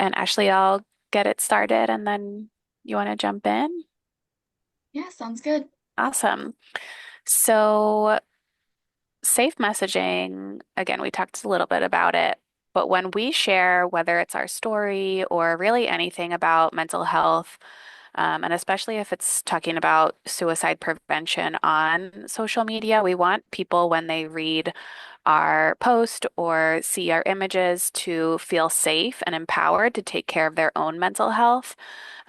Speaker 3: and Ashley, I'll get it started, and then you want to jump in?
Speaker 7: Yeah, sounds good.
Speaker 3: Awesome. So safe messaging, again, we talked a little bit about it, but when we share, whether it's our story or really anything about mental health, and especially if it's talking about suicide prevention on social media, we want people, when they read our post or see our images, to feel safe and empowered to take care of their own mental health,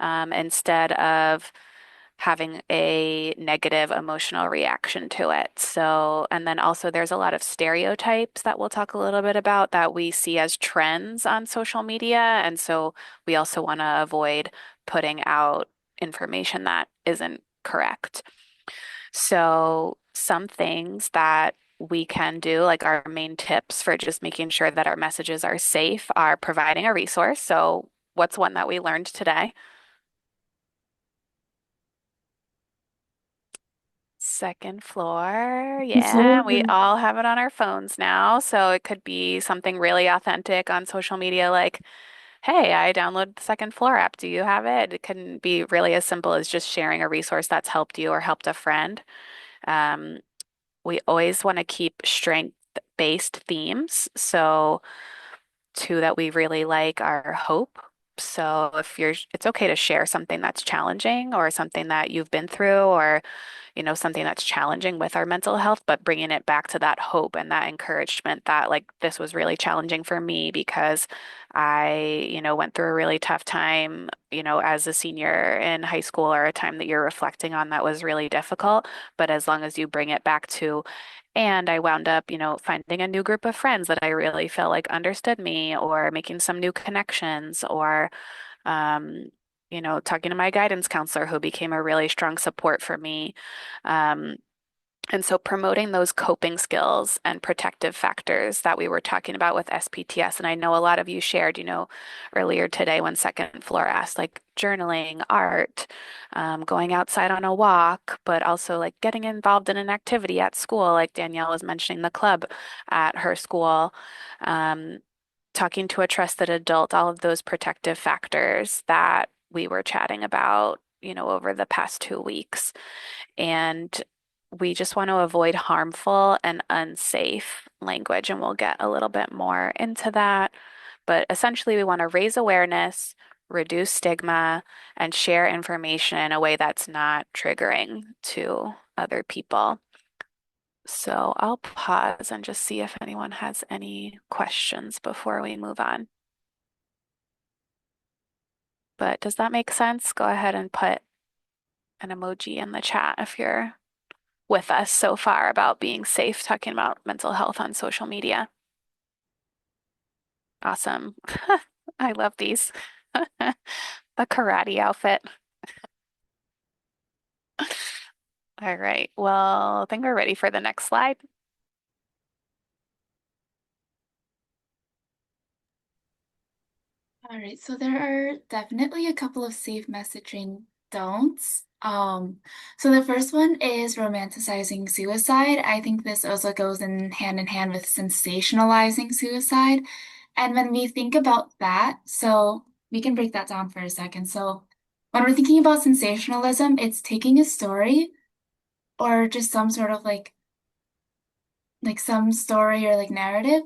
Speaker 3: instead of having a negative emotional reaction to it. So, and then also there's a lot of stereotypes that we'll talk a little bit about that we see as trends on social media. And so we also want to avoid putting out information that isn't correct. So, some things that we can do, like our main tips for just making sure that our messages are safe, are providing a resource. So, what's one that we learned today? Second floor. Yeah, we
Speaker 4: Floor.
Speaker 3: all have it on our phones now. So it could be something really authentic on social media, like, hey, I downloaded the Second Floor app. Do you have it? It can be really as simple as just sharing a resource that's helped you or helped a friend. Um, we always want to keep strength-based themes. So two that we really like are hope. So if it's okay to share something that's challenging or something that you've been through, or something that's challenging with our mental health, but bringing it back to that hope and that encouragement that, like, this was really challenging for me because I went through a really tough time, as a senior in high school, or a time that you're reflecting on that was really difficult. But as long as you bring it back to, and I wound up, finding a new group of friends that I really felt like understood me, or making some new connections, or um, talking to my guidance counselor who became a really strong support for me. Um, and so promoting those coping skills and protective factors that we were talking about with SPTS. And I know a lot of you shared, earlier today when Second Floor asked, like journaling, art, going outside on a walk, but also like getting involved in an activity at school, like Danielle was mentioning the club at her school. Um, Talking to a trusted adult, all of those protective factors that we were chatting about, over the past 2 weeks. And we just want to avoid harmful and unsafe language, and we'll get a little bit more into that. But essentially, we want to raise awareness, reduce stigma, and share information in a way that's not triggering to other people. So I'll pause and just see if anyone has any questions before we move on. But does that make sense? Go ahead and put an emoji in the chat if you're with us so far about being safe, talking about mental health on social media. Awesome. I love these. The karate outfit. All right. Well, I think we're ready for the next slide.
Speaker 7: All right, so there are definitely a couple of safe messaging don'ts. So the first one is romanticizing suicide. I think this also goes in hand with sensationalizing suicide. And when we think about that, so we can break that down for a second. So when we're thinking about sensationalism, it's taking a story or just some sort of like some story or like narrative,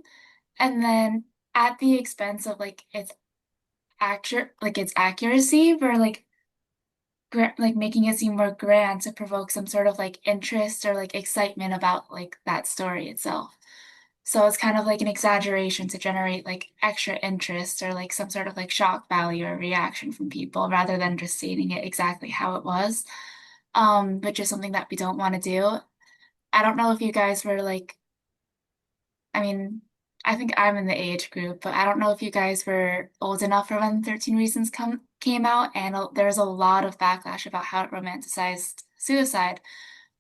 Speaker 7: and then at the expense of like its its accuracy, or like like making it seem more grand to provoke some sort of like interest or like excitement about like that story itself. So it's kind of like an exaggeration to generate like extra interest or like some sort of like shock value or reaction from people rather than just stating it exactly how it was. But just something that we don't want to do. I don't know if you guys were like, I mean, I think I'm in the age group, but I don't know if you guys were old enough for when 13 Reasons came out, and there's a lot of backlash about how it romanticized suicide.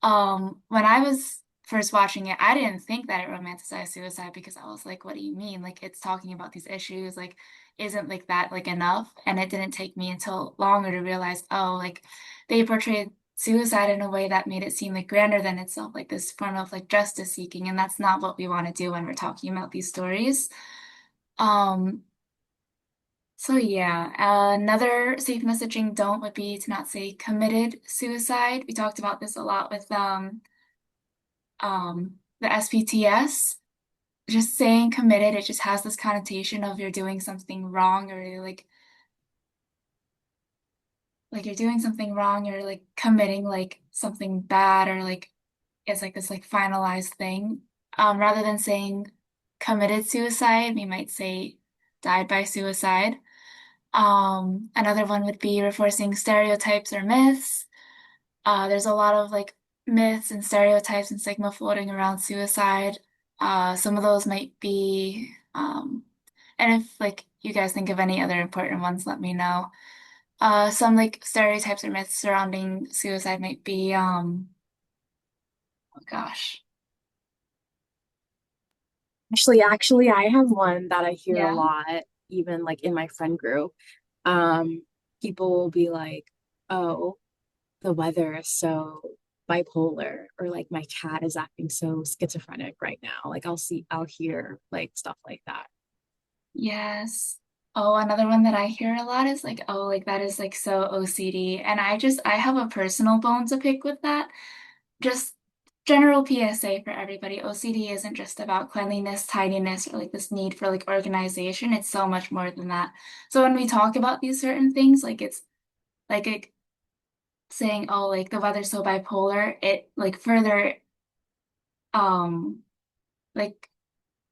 Speaker 7: When I was first watching it, I didn't think that it romanticized suicide because I was like, what do you mean? Like it's talking about these issues, like isn't like that like enough? And it didn't take me until longer to realize, oh, like they portrayed suicide in a way that made it seem like grander than itself, like this form of like justice seeking, and that's not what we want to do when we're talking about these stories. Um, so yeah, another safe messaging don't would be to not say committed suicide. We talked about this a lot with the SPTS. Just saying committed, it just has this connotation of you're doing something wrong, or you're like you're doing something wrong, you're like committing like something bad, or like it's like this like finalized thing. Rather than saying committed suicide, we might say died by suicide. Another one would be reinforcing stereotypes or myths. There's a lot of like myths and stereotypes and stigma floating around suicide. Some of those might be, and if like you guys think of any other important ones, let me know. Some like stereotypes or myths surrounding suicide might be, oh gosh,
Speaker 4: Actually, I have one that I hear a
Speaker 7: yeah,
Speaker 4: lot, even like in my friend group. Um, People will be like, "Oh, the weather is so bipolar," or like my cat is acting so schizophrenic right now. Like I'll hear like stuff like that.
Speaker 7: yes. Oh, another one that I hear a lot is like, oh, like that is like so OCD. And I have a personal bone to pick with that. Just general PSA for everybody. OCD isn't just about cleanliness, tidiness, or like this need for like organization. It's so much more than that. So when we talk about these certain things, like it's like saying, oh, like the weather's so bipolar, it like further um like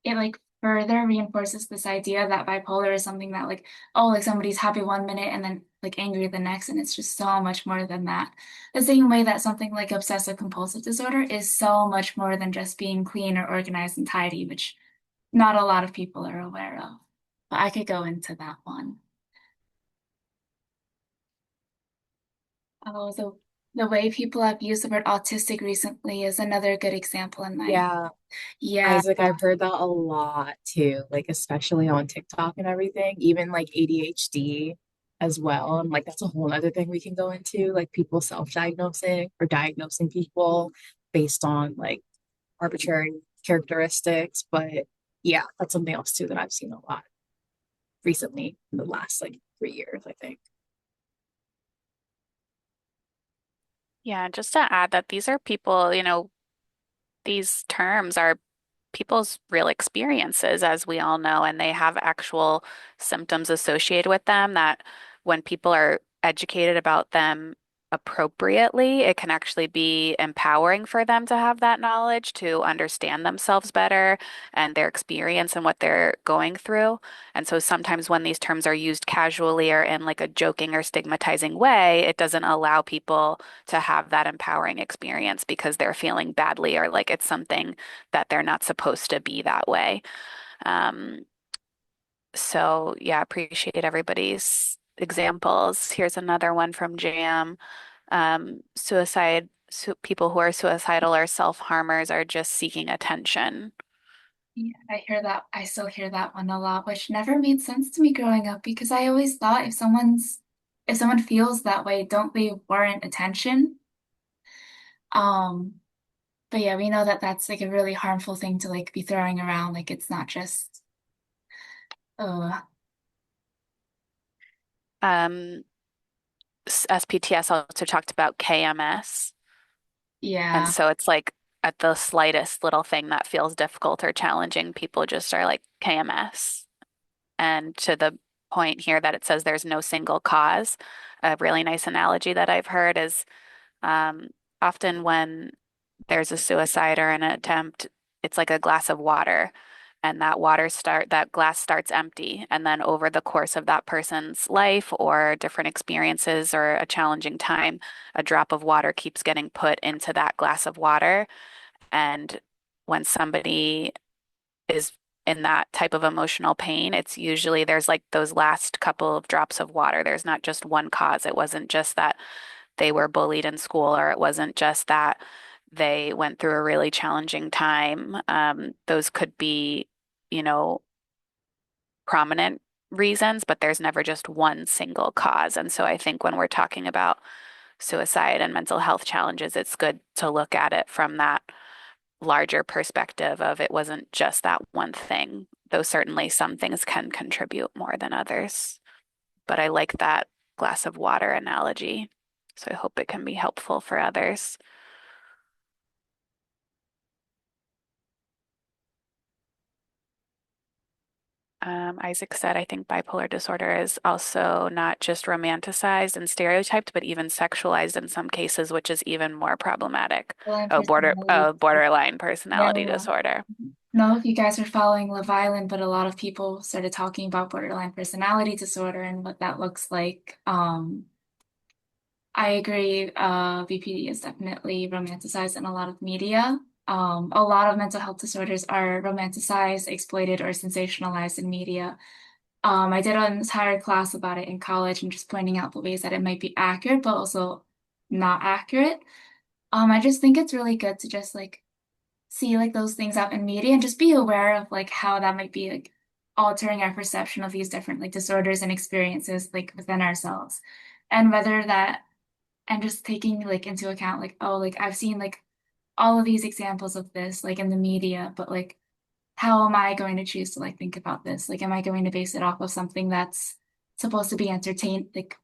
Speaker 7: it like further reinforces this idea that bipolar is something that like, oh, like somebody's happy one minute and then like angry the next, and it's just so much more than that. The same way that something like obsessive compulsive disorder is so much more than just being clean or organized and tidy, which not a lot of people are aware of. But I could go into that one. Oh, the way people have used the word autistic recently is another good example in my,
Speaker 4: Yeah,
Speaker 7: yeah.
Speaker 4: Isaac, I've heard that a lot too, like especially on TikTok and everything, even like ADHD as well. And like that's a whole other thing we can go into, like people self-diagnosing or diagnosing people based on like arbitrary characteristics. But yeah, that's something else too that I've seen a lot recently in the last like 3 years, I think.
Speaker 3: Yeah, just to add that these are people, these terms are people's real experiences, as we all know, and they have actual symptoms associated with them that when people are educated about them appropriately, it can actually be empowering for them to have that knowledge, to understand themselves better and their experience and what they're going through. And so sometimes when these terms are used casually or in like a joking or stigmatizing way, it doesn't allow people to have that empowering experience because they're feeling badly or like it's something that they're not supposed to be that way. Um, so yeah, appreciate everybody's examples. Here's another one from Jam. People who are suicidal or self-harmers are just seeking attention.
Speaker 7: Yeah, I hear that. I still hear that one a lot, which never made sense to me growing up because I always thought if someone feels that way, don't they warrant attention? Um, but yeah, we know that that's like a really harmful thing to like be throwing around. Like it's not just, uh,
Speaker 3: Um, SPTS also talked about KMS. And
Speaker 7: yeah,
Speaker 3: so it's like at the slightest little thing that feels difficult or challenging, people just are like KMS. And to the point here that it says there's no single cause. A really nice analogy that I've heard is um, often when there's a suicide or an attempt, it's like a glass of water, and that glass starts empty, and then over the course of that person's life or different experiences or a challenging time, a drop of water keeps getting put into that glass of water, and when somebody is in that type of emotional pain, it's usually there's like those last couple of drops of water. There's not just one cause. It wasn't just that they were bullied in school, or it wasn't just that they went through a really challenging time. Those could be, you know, prominent reasons, but there's never just one single cause. And so I think when we're talking about suicide and mental health challenges, it's good to look at it from that larger perspective of it wasn't just that one thing, though certainly some things can contribute more than others. But I like that glass of water analogy. So I hope it can be helpful for others. Isaac said, I think bipolar disorder is also not just romanticized and stereotyped, but even sexualized in some cases, which is even more problematic.
Speaker 7: Borderline
Speaker 3: Oh,
Speaker 7: personality.
Speaker 3: borderline
Speaker 7: Yeah,
Speaker 3: personality
Speaker 7: yeah.
Speaker 3: disorder.
Speaker 7: Know if you guys are following Love Island, but a lot of people started talking about borderline personality disorder and what that looks like. I agree. BPD is definitely romanticized in a lot of media. A lot of mental health disorders are romanticized, exploited, or sensationalized in media. I did an entire class about it in college and just pointing out the ways that it might be accurate, but also not accurate. I just think it's really good to just like see like those things out in media and just be aware of like how that might be like altering our perception of these different like disorders and experiences like within ourselves. And whether that and just taking like into account like, oh, like I've seen like all of these examples of this like in the media, but like how am I going to choose to like think about this? Like, am I going to base it off of something that's supposed to be entertain like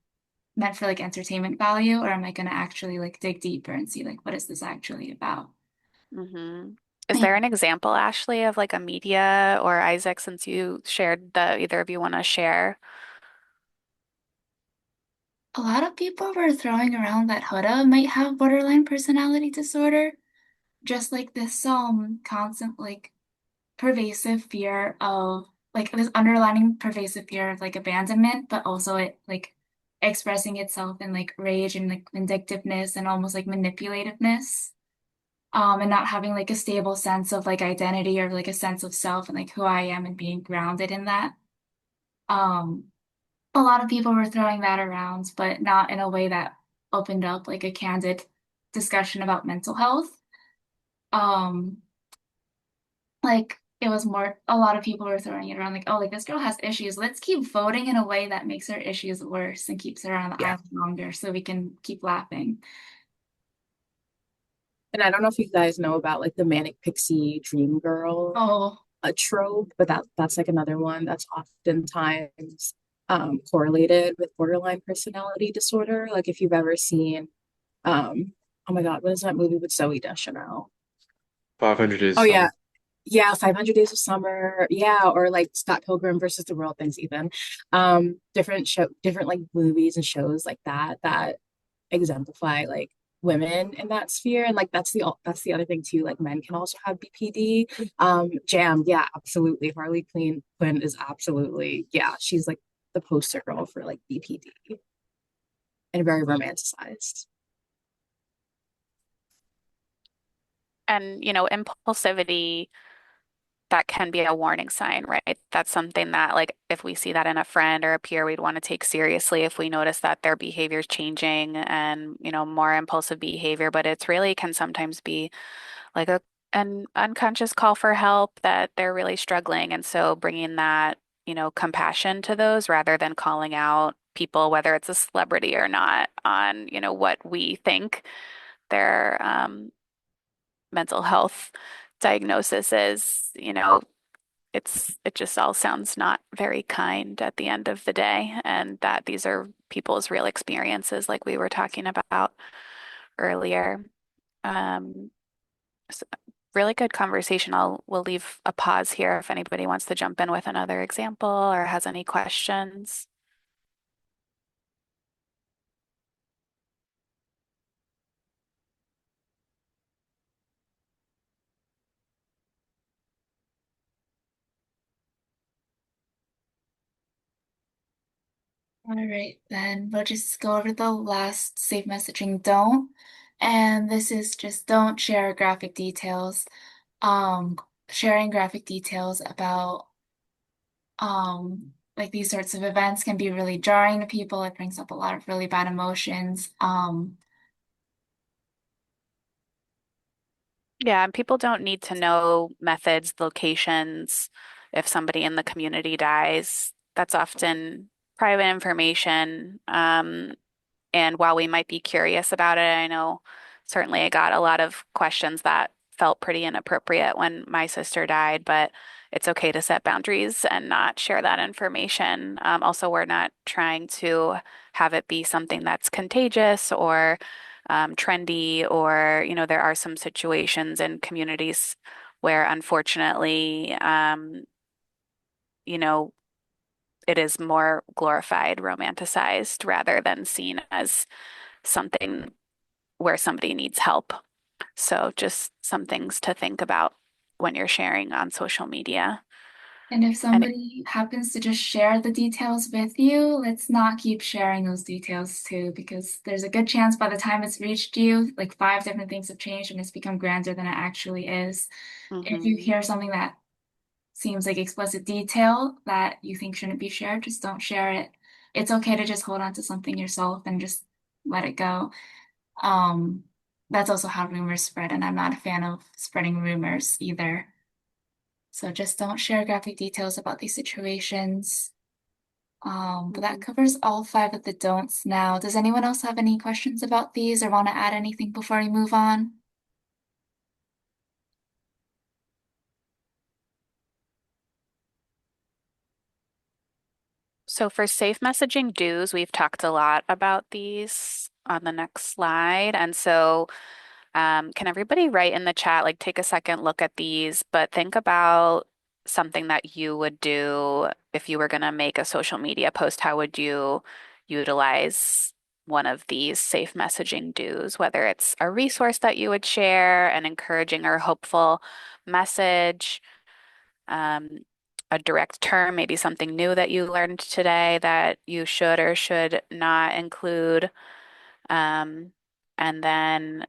Speaker 7: meant for like entertainment value, or am I going to actually like dig deeper and see like what is this actually about?
Speaker 3: Hmm. Is
Speaker 7: Yeah.
Speaker 3: there an example, Ashley, of like a media or Isaac, since you shared the either of you want to share?
Speaker 7: A lot of people were throwing around that Huda might have borderline personality disorder, just like this constant like pervasive fear of like this underlining pervasive fear of like abandonment, but also it like expressing itself in like rage and like vindictiveness and almost like manipulativeness. And not having like a stable sense of like identity or like a sense of self and like who I am and being grounded in that. Um, a lot of people were throwing that around, but not in a way that opened up like a candid discussion about mental health. Um, like it was more a lot of people were throwing it around like, oh, like this girl has issues. Let's keep voting in a way that makes her issues worse and keeps her on the
Speaker 4: Yeah.
Speaker 7: island longer so we can keep laughing.
Speaker 4: And I don't know if you guys know about like the manic pixie dream girl
Speaker 7: Oh,
Speaker 4: a trope, but that's like another one that's oftentimes correlated with borderline personality disorder. Like if you've ever seen oh my God, what is that movie with Zoe Deschanel?
Speaker 5: 500 Days
Speaker 4: Oh
Speaker 5: of
Speaker 4: yeah,
Speaker 5: Summer.
Speaker 4: yeah, 500 Days of Summer. Yeah, or like Scott Pilgrim versus the World, things even. Different like movies and shows like that exemplify like women in that sphere. And like that's the other thing too. Like men can also have BPD. Jam, yeah, absolutely. Quinn is absolutely, yeah, she's like the poster girl for like BPD and very romanticized.
Speaker 3: And, impulsivity, that can be a warning sign, right? That's something that, like, if we see that in a friend or a peer, we'd want to take seriously if we notice that their behavior is changing and, more impulsive behavior. But it's really can sometimes be like an unconscious call for help that they're really struggling. And so bringing that, compassion to those rather than calling out people, whether it's a celebrity or not, on, what we think their mental health diagnosis is, it just all sounds not very kind at the end of the day, and that these are people's real experiences, like we were talking about earlier. Um, really good conversation. We'll leave a pause here if anybody wants to jump in with another example or has any questions.
Speaker 7: All right, then we'll just go over the last safe messaging don't. And this is just don't share graphic details. Um, Sharing graphic details about like these sorts of events can be really jarring to people. It brings up a lot of really bad emotions.
Speaker 3: Yeah, and people don't need to know methods, locations. If somebody in the community dies, that's often private information. And while we might be curious about it, I know certainly I got a lot of questions that felt pretty inappropriate when my sister died, but it's okay to set boundaries and not share that information. Also, we're not trying to have it be something that's contagious or trendy, or, there are some situations in communities where unfortunately, you know, it is more glorified, romanticized rather than seen as something where somebody needs help. So just some things to think about when you're sharing on social media.
Speaker 7: And if
Speaker 3: And
Speaker 7: somebody happens to just share the details with you, let's not keep sharing those details too, because there's a good chance by the time it's reached you, like five different things have changed and it's become grander than it actually is. If you
Speaker 3: mhm.
Speaker 7: hear something that seems like explicit detail that you think shouldn't be shared, just don't share it. It's okay to just hold on to something yourself and just let it go. Um, that's also how rumors spread, and I'm not a fan of spreading rumors either. So just don't share graphic details about these situations. But that covers all five of the don'ts now. Does anyone else have any questions about these or want to add anything before we move on?
Speaker 3: So for safe messaging do's, we've talked a lot about these on the next slide. And so can everybody write in the chat, like take a second look at these, but think about something that you would do if you were going to make a social media post. How would you utilize one of these safe messaging do's, whether it's a resource that you would share, an encouraging or hopeful message, um, a direct term, maybe something new that you learned today that you should or should not include. Um, and then,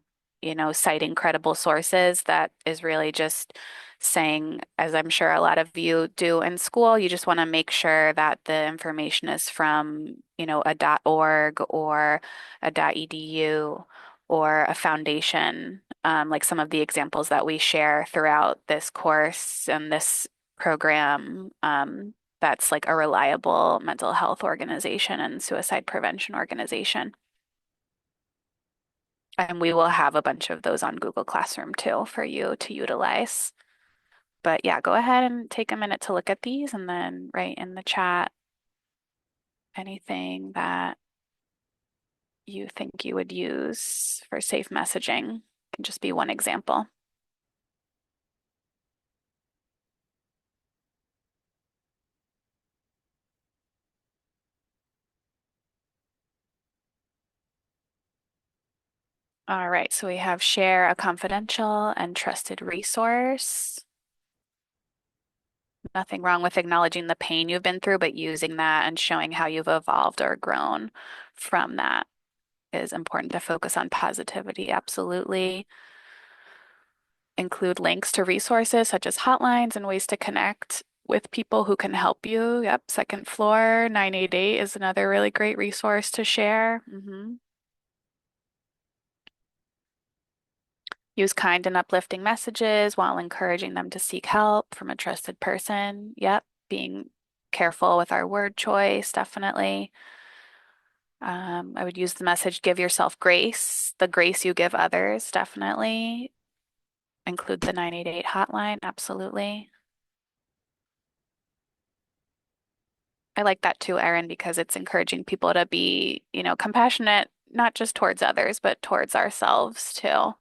Speaker 3: citing credible sources, that is really just saying, as I'm sure a lot of you do in school, you just want to make sure that the information is from, a .org or a .edu or a foundation, like some of the examples that we share throughout this course and this program. That's like a reliable mental health organization and suicide prevention organization. And we will have a bunch of those on Google Classroom too for you to utilize. But yeah, go ahead and take a minute to look at these and then write in the chat anything that you think you would use for safe messaging. It can just be one example. All right, so we have share a confidential and trusted resource. Nothing wrong with acknowledging the pain you've been through, but using that and showing how you've evolved or grown from that is important to focus on positivity. Absolutely. Include links to resources such as hotlines and ways to connect with people who can help you. Yep, second floor 988 is another really great resource to share. Use kind and uplifting messages while encouraging them to seek help from a trusted person. Yep, being careful with our word choice, definitely. I would use the message, give yourself grace, the grace you give others, definitely. Include the 988 hotline, absolutely. I like that too, Erin, because it's encouraging people to be, compassionate, not just towards others, but towards ourselves too.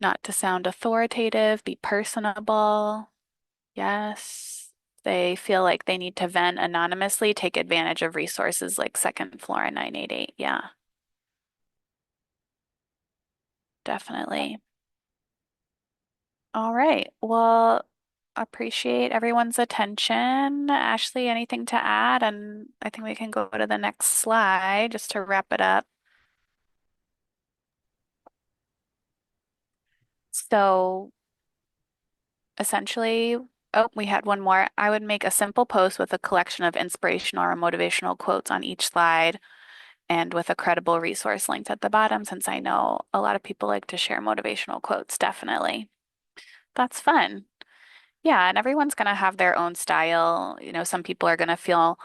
Speaker 3: Not to sound authoritative, be personable. Yes. They feel like they need to vent anonymously, take advantage of resources like second floor and 988. Yeah, definitely. All right. Well, appreciate everyone's attention. Ashley, anything to add? And I think we can go to the next slide just to wrap it up. So essentially, oh, we had one more. I would make a simple post with a collection of inspirational or motivational quotes on each slide and with a credible resource linked at the bottom, since I know a lot of people like to share motivational quotes, definitely. That's fun. Yeah, and everyone's going to have their own style. Some people are going to feel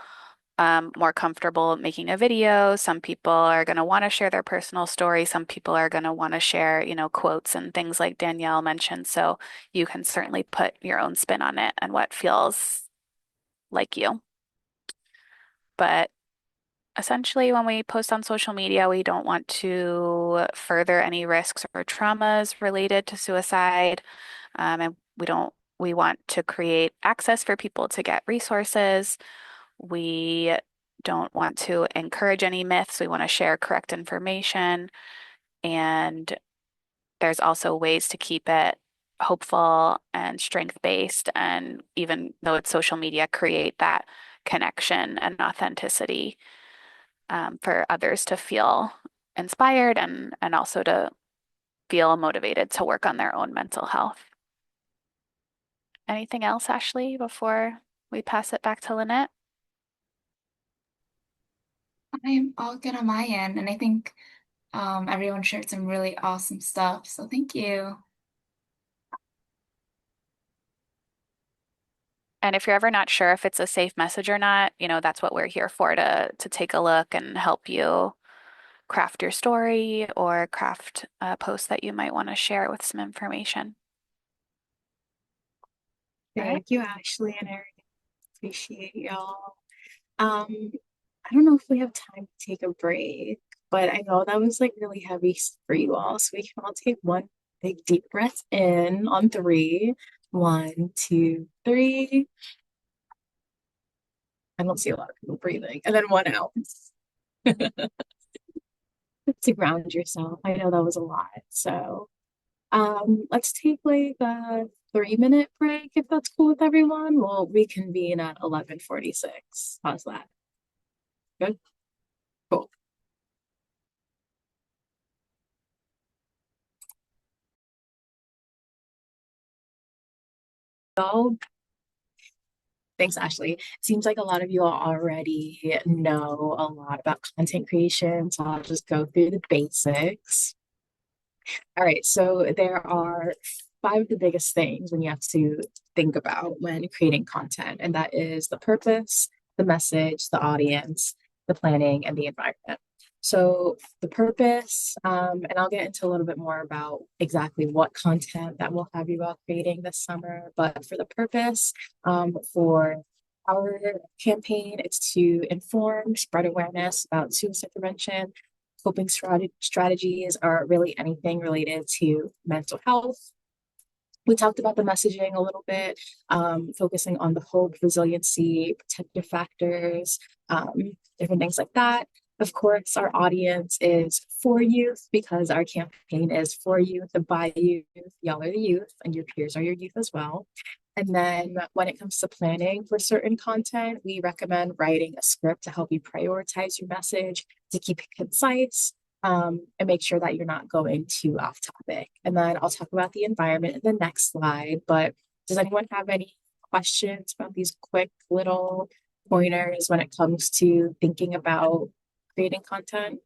Speaker 3: more comfortable making a video. Some people are going to want to share their personal story. Some people are going to want to share, quotes and things like Danielle mentioned. So you can certainly put your own spin on it and what feels like you. But essentially, when we post on social media, we don't want to further any risks or traumas related to suicide. And we want to create access for people to get resources. We don't want to encourage any myths. We want to share correct information. And there's also ways to keep it hopeful and strength-based. And even though it's social media, create that connection and authenticity for others to feel inspired and also to feel motivated to work on their own mental health. Anything else, Ashley, before we pass it back to Lynette?
Speaker 7: I'm all good on my end, and I think everyone shared some really awesome stuff. So thank you.
Speaker 3: And if you're ever not sure if it's a safe message or not, that's what we're here for, to take a look and help you craft your story or craft a post that you might want to share with some information. All right.
Speaker 4: Thank you, Ashley and Eric. Appreciate y'all. I don't know if we have time to take a break, but I know that was like really heavy for you all. So we can all take one big deep breath in on three. One, two, three. I don't see a lot of people breathing. And then one out to ground yourself. I know that was a lot. So let's take like a 3-minute break if that's cool with everyone. We'll reconvene at 11:46. How's that? Good? Cool. So thanks, Ashley. Seems like a lot of you all already know a lot about content creation, so I'll just go through the basics. All right, so there are 5 of the biggest things when you have to think about when creating content, and that is the purpose, the message, the audience, the planning, and the environment. So the purpose, and I'll get into a little bit more about exactly what content that we'll have you all creating this summer, but for the purpose, for our campaign, it's to inform, spread awareness about suicide prevention. Coping strategies are really anything related to mental health. We talked about the messaging a little bit, focusing on the hope, resiliency, protective factors, different things like that. Of course, our audience is for youth because our campaign is for youth and by youth. Y'all are the youth and your peers are your youth as well. And then when it comes to planning for certain content, we recommend writing a script to help you prioritize your message, to keep it concise, and make sure that you're not going too off topic. And then I'll talk about the environment in the next slide. But does anyone have any questions about these quick little pointers when it comes to thinking about creating content,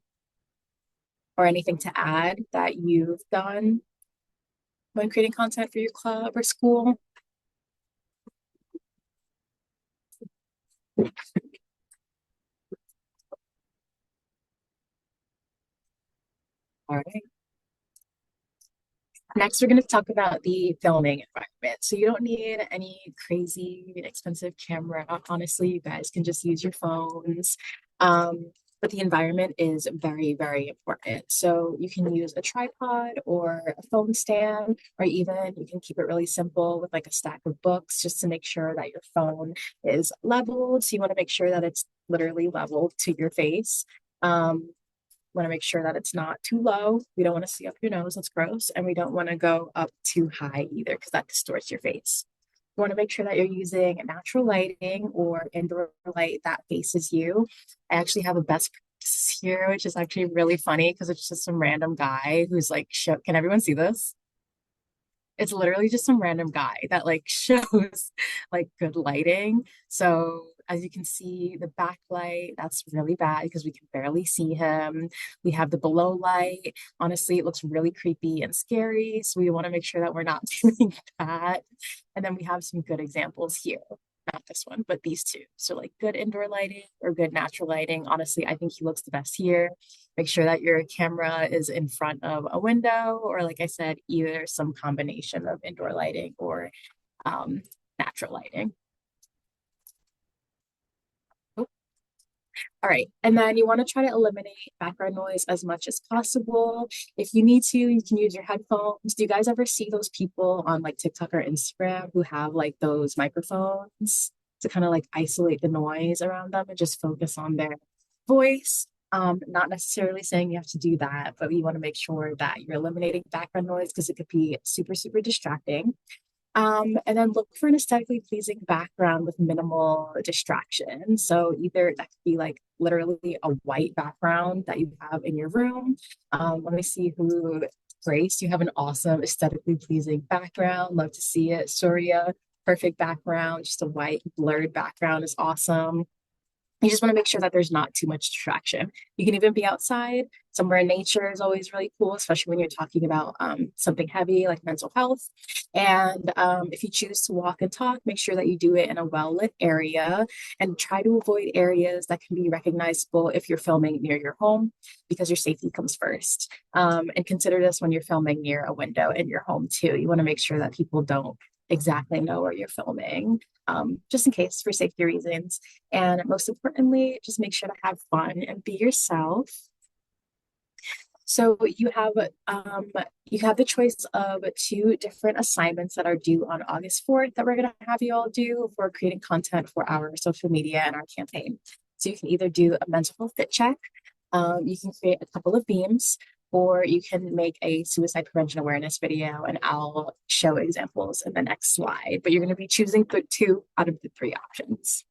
Speaker 4: or anything to add that you've done when creating content for your club or school? All right. Next, we're going to talk about the filming environment. So you don't need any crazy expensive camera. Honestly, you guys can just use your phones. but the environment is very, very important. So you can use a tripod or a phone stand, or even you can keep it really simple with like a stack of books just to make sure that your phone is leveled. So you want to make sure that it's literally leveled to your face. Want to make sure that it's not too low. We don't want to see up your nose, that's gross. And we don't want to go up too high either because that distorts your face. You want to make sure that you're using natural lighting or indoor light that faces you. I actually have a best practice here, which is actually really funny because it's just some random guy who's like, can everyone see this? It's literally just some random guy that like shows like good lighting. So as you can see, the backlight, that's really bad because we can barely see him. We have the below light. Honestly, it looks really creepy and scary. So we want to make sure that we're not doing that. And then we have some good examples here. Not this one, but these two. So like good indoor lighting or good natural lighting. Honestly, I think he looks the best here. Make sure that your camera is in front of a window, or like I said, either some combination of indoor lighting or natural lighting. All right, and then you want to try to eliminate background noise as much as possible. If you need to, you can use your headphones. Do you guys ever see those people on like TikTok or Instagram who have like those microphones to kind of like isolate the noise around them and just focus on their voice? Not necessarily saying you have to do that, but you want to make sure that you're eliminating background noise because it could be super, super distracting. And then look for an aesthetically pleasing background with minimal distraction. So either that could be like literally a white background that you have in your room. Let me see who, Grace, you have an awesome aesthetically pleasing background. Love to see it. Soria, perfect background. Just a white blurred background is awesome. You just want to make sure that there's not too much distraction. You can even be outside. Somewhere in nature is always really cool, especially when you're talking about something heavy like mental health. And if you choose to walk and talk, make sure that you do it in a well-lit area and try to avoid areas that can be recognizable if you're filming near your home because your safety comes first. And consider this when you're filming near a window in your home too. You want to make sure that people don't exactly know where you're filming, just in case for safety reasons. And most importantly, just make sure to have fun and be yourself. So you have the choice of two different assignments that are due on August 4th that we're going to have you all do for creating content for our social media and our campaign. So you can either do a mental health fit check, you can create a couple of beams, or you can make a suicide prevention awareness video, and I'll show examples in the next slide. But you're going to be choosing two out of the three options.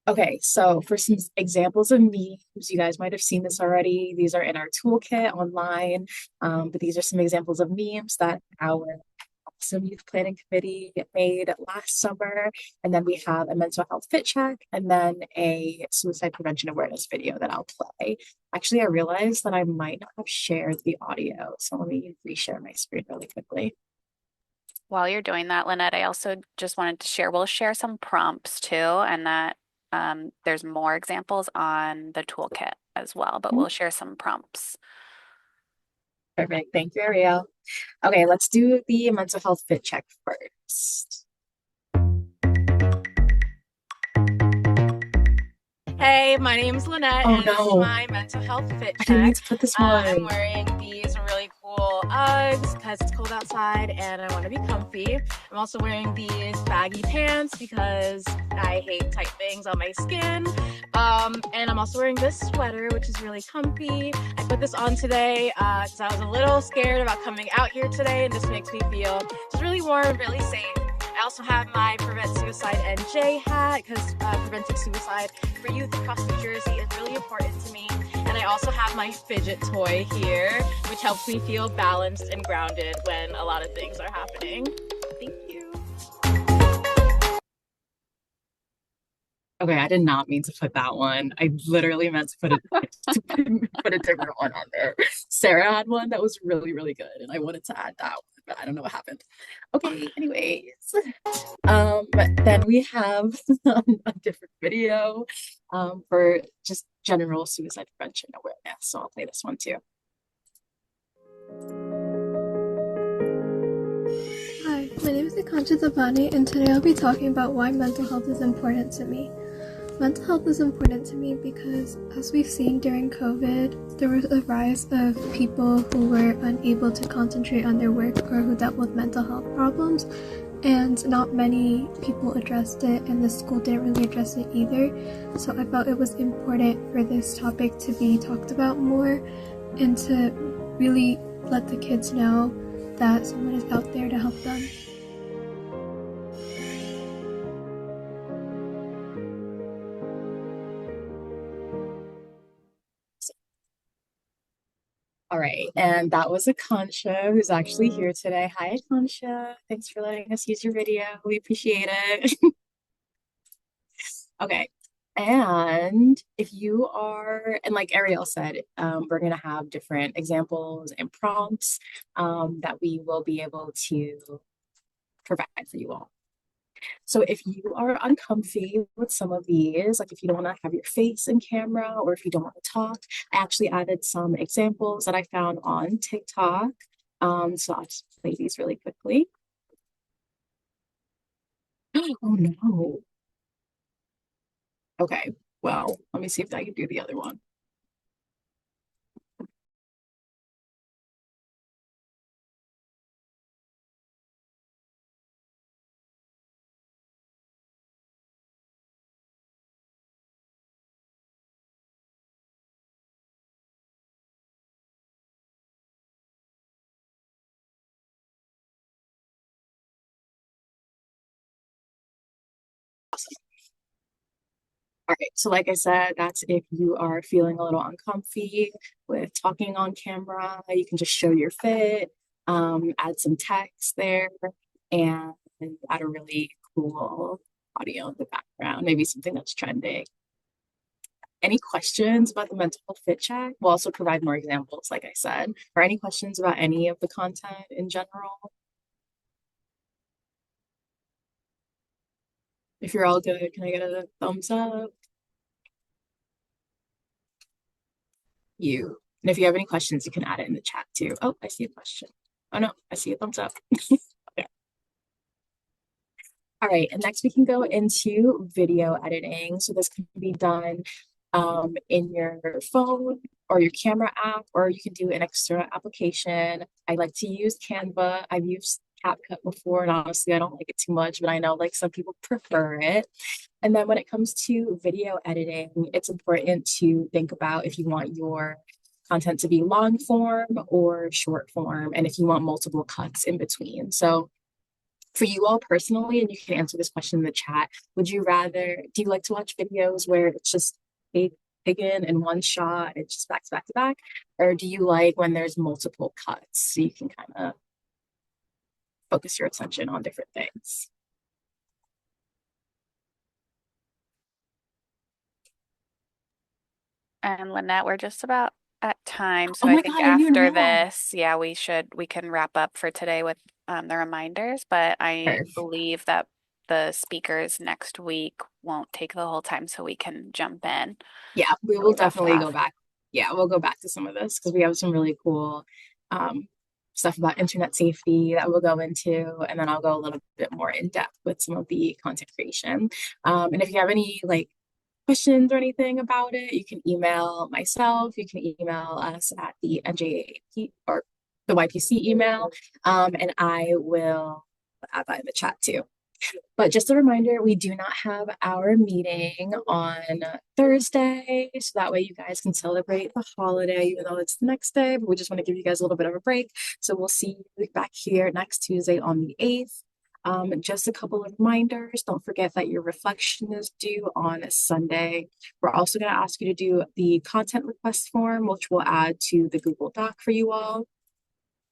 Speaker 4: Okay, so for some examples of memes, you guys might have seen this already. These are in our toolkit online, but these are some examples of memes that our awesome youth planning committee made last summer. And then we have a mental health fit check and then a suicide prevention awareness video that I'll play. Actually, I realized that I might not have shared the audio, so let me reshare my screen really quickly.
Speaker 3: While you're doing that, Lynette, I also just wanted to share, we'll share some prompts too, and that there's more examples on the toolkit as well, but we'll share some prompts.
Speaker 4: Perfect. Thank you, Ariel. Okay, let's do the mental health fit check first.
Speaker 10: Hey, my name's Lynette,
Speaker 4: Oh,
Speaker 10: and
Speaker 4: no.
Speaker 10: this is my mental health fit
Speaker 4: I didn't
Speaker 10: check.
Speaker 4: need to put this one.
Speaker 10: I'm wearing these really cool Uggs because it's cold outside and I want to be comfy. I'm also wearing these baggy pants because I hate tight things on my skin. And I'm also wearing this sweater, which is really comfy. I put this on today because I was a little scared about coming out here today, and this makes me feel just really warm, really safe. I also have my Prevent Suicide NJ hat because preventing suicide for youth across New Jersey is really important to me. And I also have my fidget toy here, which helps me feel balanced and grounded when a lot of things are happening. Thank you.
Speaker 4: Okay, I did not mean to put that one. I literally meant to put a different one on there. Sarah had one that was really, really good, and I wanted to add that one, but I don't know what happened. Okay, anyways. Then we have a different video for just general suicide prevention awareness. So I'll play this one too.
Speaker 11: Hi, my name is Akancha Zabani, and today I'll be talking about why mental health is important to me. Mental health is important to me because, as we've seen during COVID, there was a rise of people who were unable to concentrate on their work or who dealt with mental health problems, and not many people addressed it, and the school didn't really address it either. So I felt it was important for this topic to be talked about more and to really let the kids know that someone is out there to help them.
Speaker 4: All right, and that was Akansha, who's actually here today. Hi, Akansha. Thanks for letting us use your video. We appreciate it. Okay, and if you are, and like Ariel said, we're gonna have different examples and prompts that we will be able to provide for you all. So if you are uncomfy with some of these, like if you don't want to have your face in camera or if you don't want to talk, I actually added some examples that I found on TikTok. So I'll just play these really quickly. Oh no. Okay, well, let me see if I can do the other one. All right, so like I said, that's if you are feeling a little uncomfy with talking on camera, you can just show your fit, add some text there, and add a really cool audio in the background, maybe something that's trending. Any questions about the mental health fit check? We'll also provide more examples, like I said, or any questions about any of the content in general. If you're all good, can I get a thumbs up? And if you have any questions, you can add it in the chat too. Oh, I see a question. Oh no, I see a thumbs up. Okay. All right, and next we can go into video editing. So this can be done in your phone or your camera app, or you can do an external application. I like to use Canva. I've used CapCut before, and honestly, I don't like it too much, but I know like some people prefer it. And then when it comes to video editing, it's important to think about if you want your content to be long form or short form, and if you want multiple cuts in between. So for you all personally, and you can answer this question in the chat, do you like to watch videos where it's just taken in one shot, it's just back to back to back? Or do you like when there's multiple cuts so you can kind of focus your attention on different things?
Speaker 3: And Lynette, we're just about at time. So
Speaker 4: Oh
Speaker 3: I
Speaker 4: my
Speaker 3: think
Speaker 4: God, I didn't
Speaker 3: after
Speaker 4: realize.
Speaker 3: this, yeah, we can wrap up for today with the reminders, but I
Speaker 4: Perfect.
Speaker 3: believe that the speakers next week won't take the whole time so we can jump in.
Speaker 4: Yeah, we
Speaker 3: where
Speaker 4: will
Speaker 3: we left
Speaker 4: definitely go
Speaker 3: off.
Speaker 4: back. Yeah, we'll go back to some of this because we have some really cool stuff about internet safety that we'll go into, and then I'll go a little bit more in depth with some of the content creation. And if you have any like questions or anything about it, you can email myself, you can email us at the NJAP or the YPC email, and I will add that in the chat too. But just a reminder, we do not have our meeting on Thursday, so that way you guys can celebrate the holiday, even though it's the next day, but we just want to give you guys a little bit of a break. So we'll see you back here next Tuesday on the 8th. Just a couple of reminders. Don't forget that your reflection is due on Sunday. We're also going to ask you to do the content request form, which we'll add to the Google Doc for you all.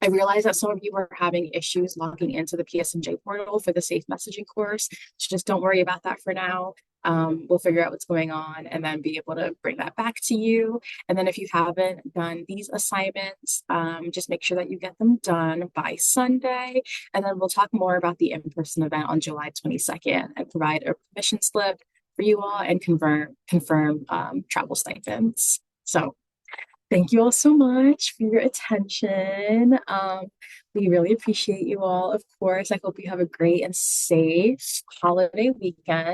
Speaker 4: I realize that some of you are having issues logging into the PSNJ portal for the safe messaging course. So just don't worry about that for now. We'll figure out what's going on and then be able to bring that back to you. And then if you haven't done these assignments, just make sure that you get them done by Sunday. And then we'll talk more about the in-person event on July 22nd and provide a permission slip for you all and confirm travel stipends. So thank you all so much for your attention. We really appreciate you all, of course. I hope you have a great and safe holiday weekend.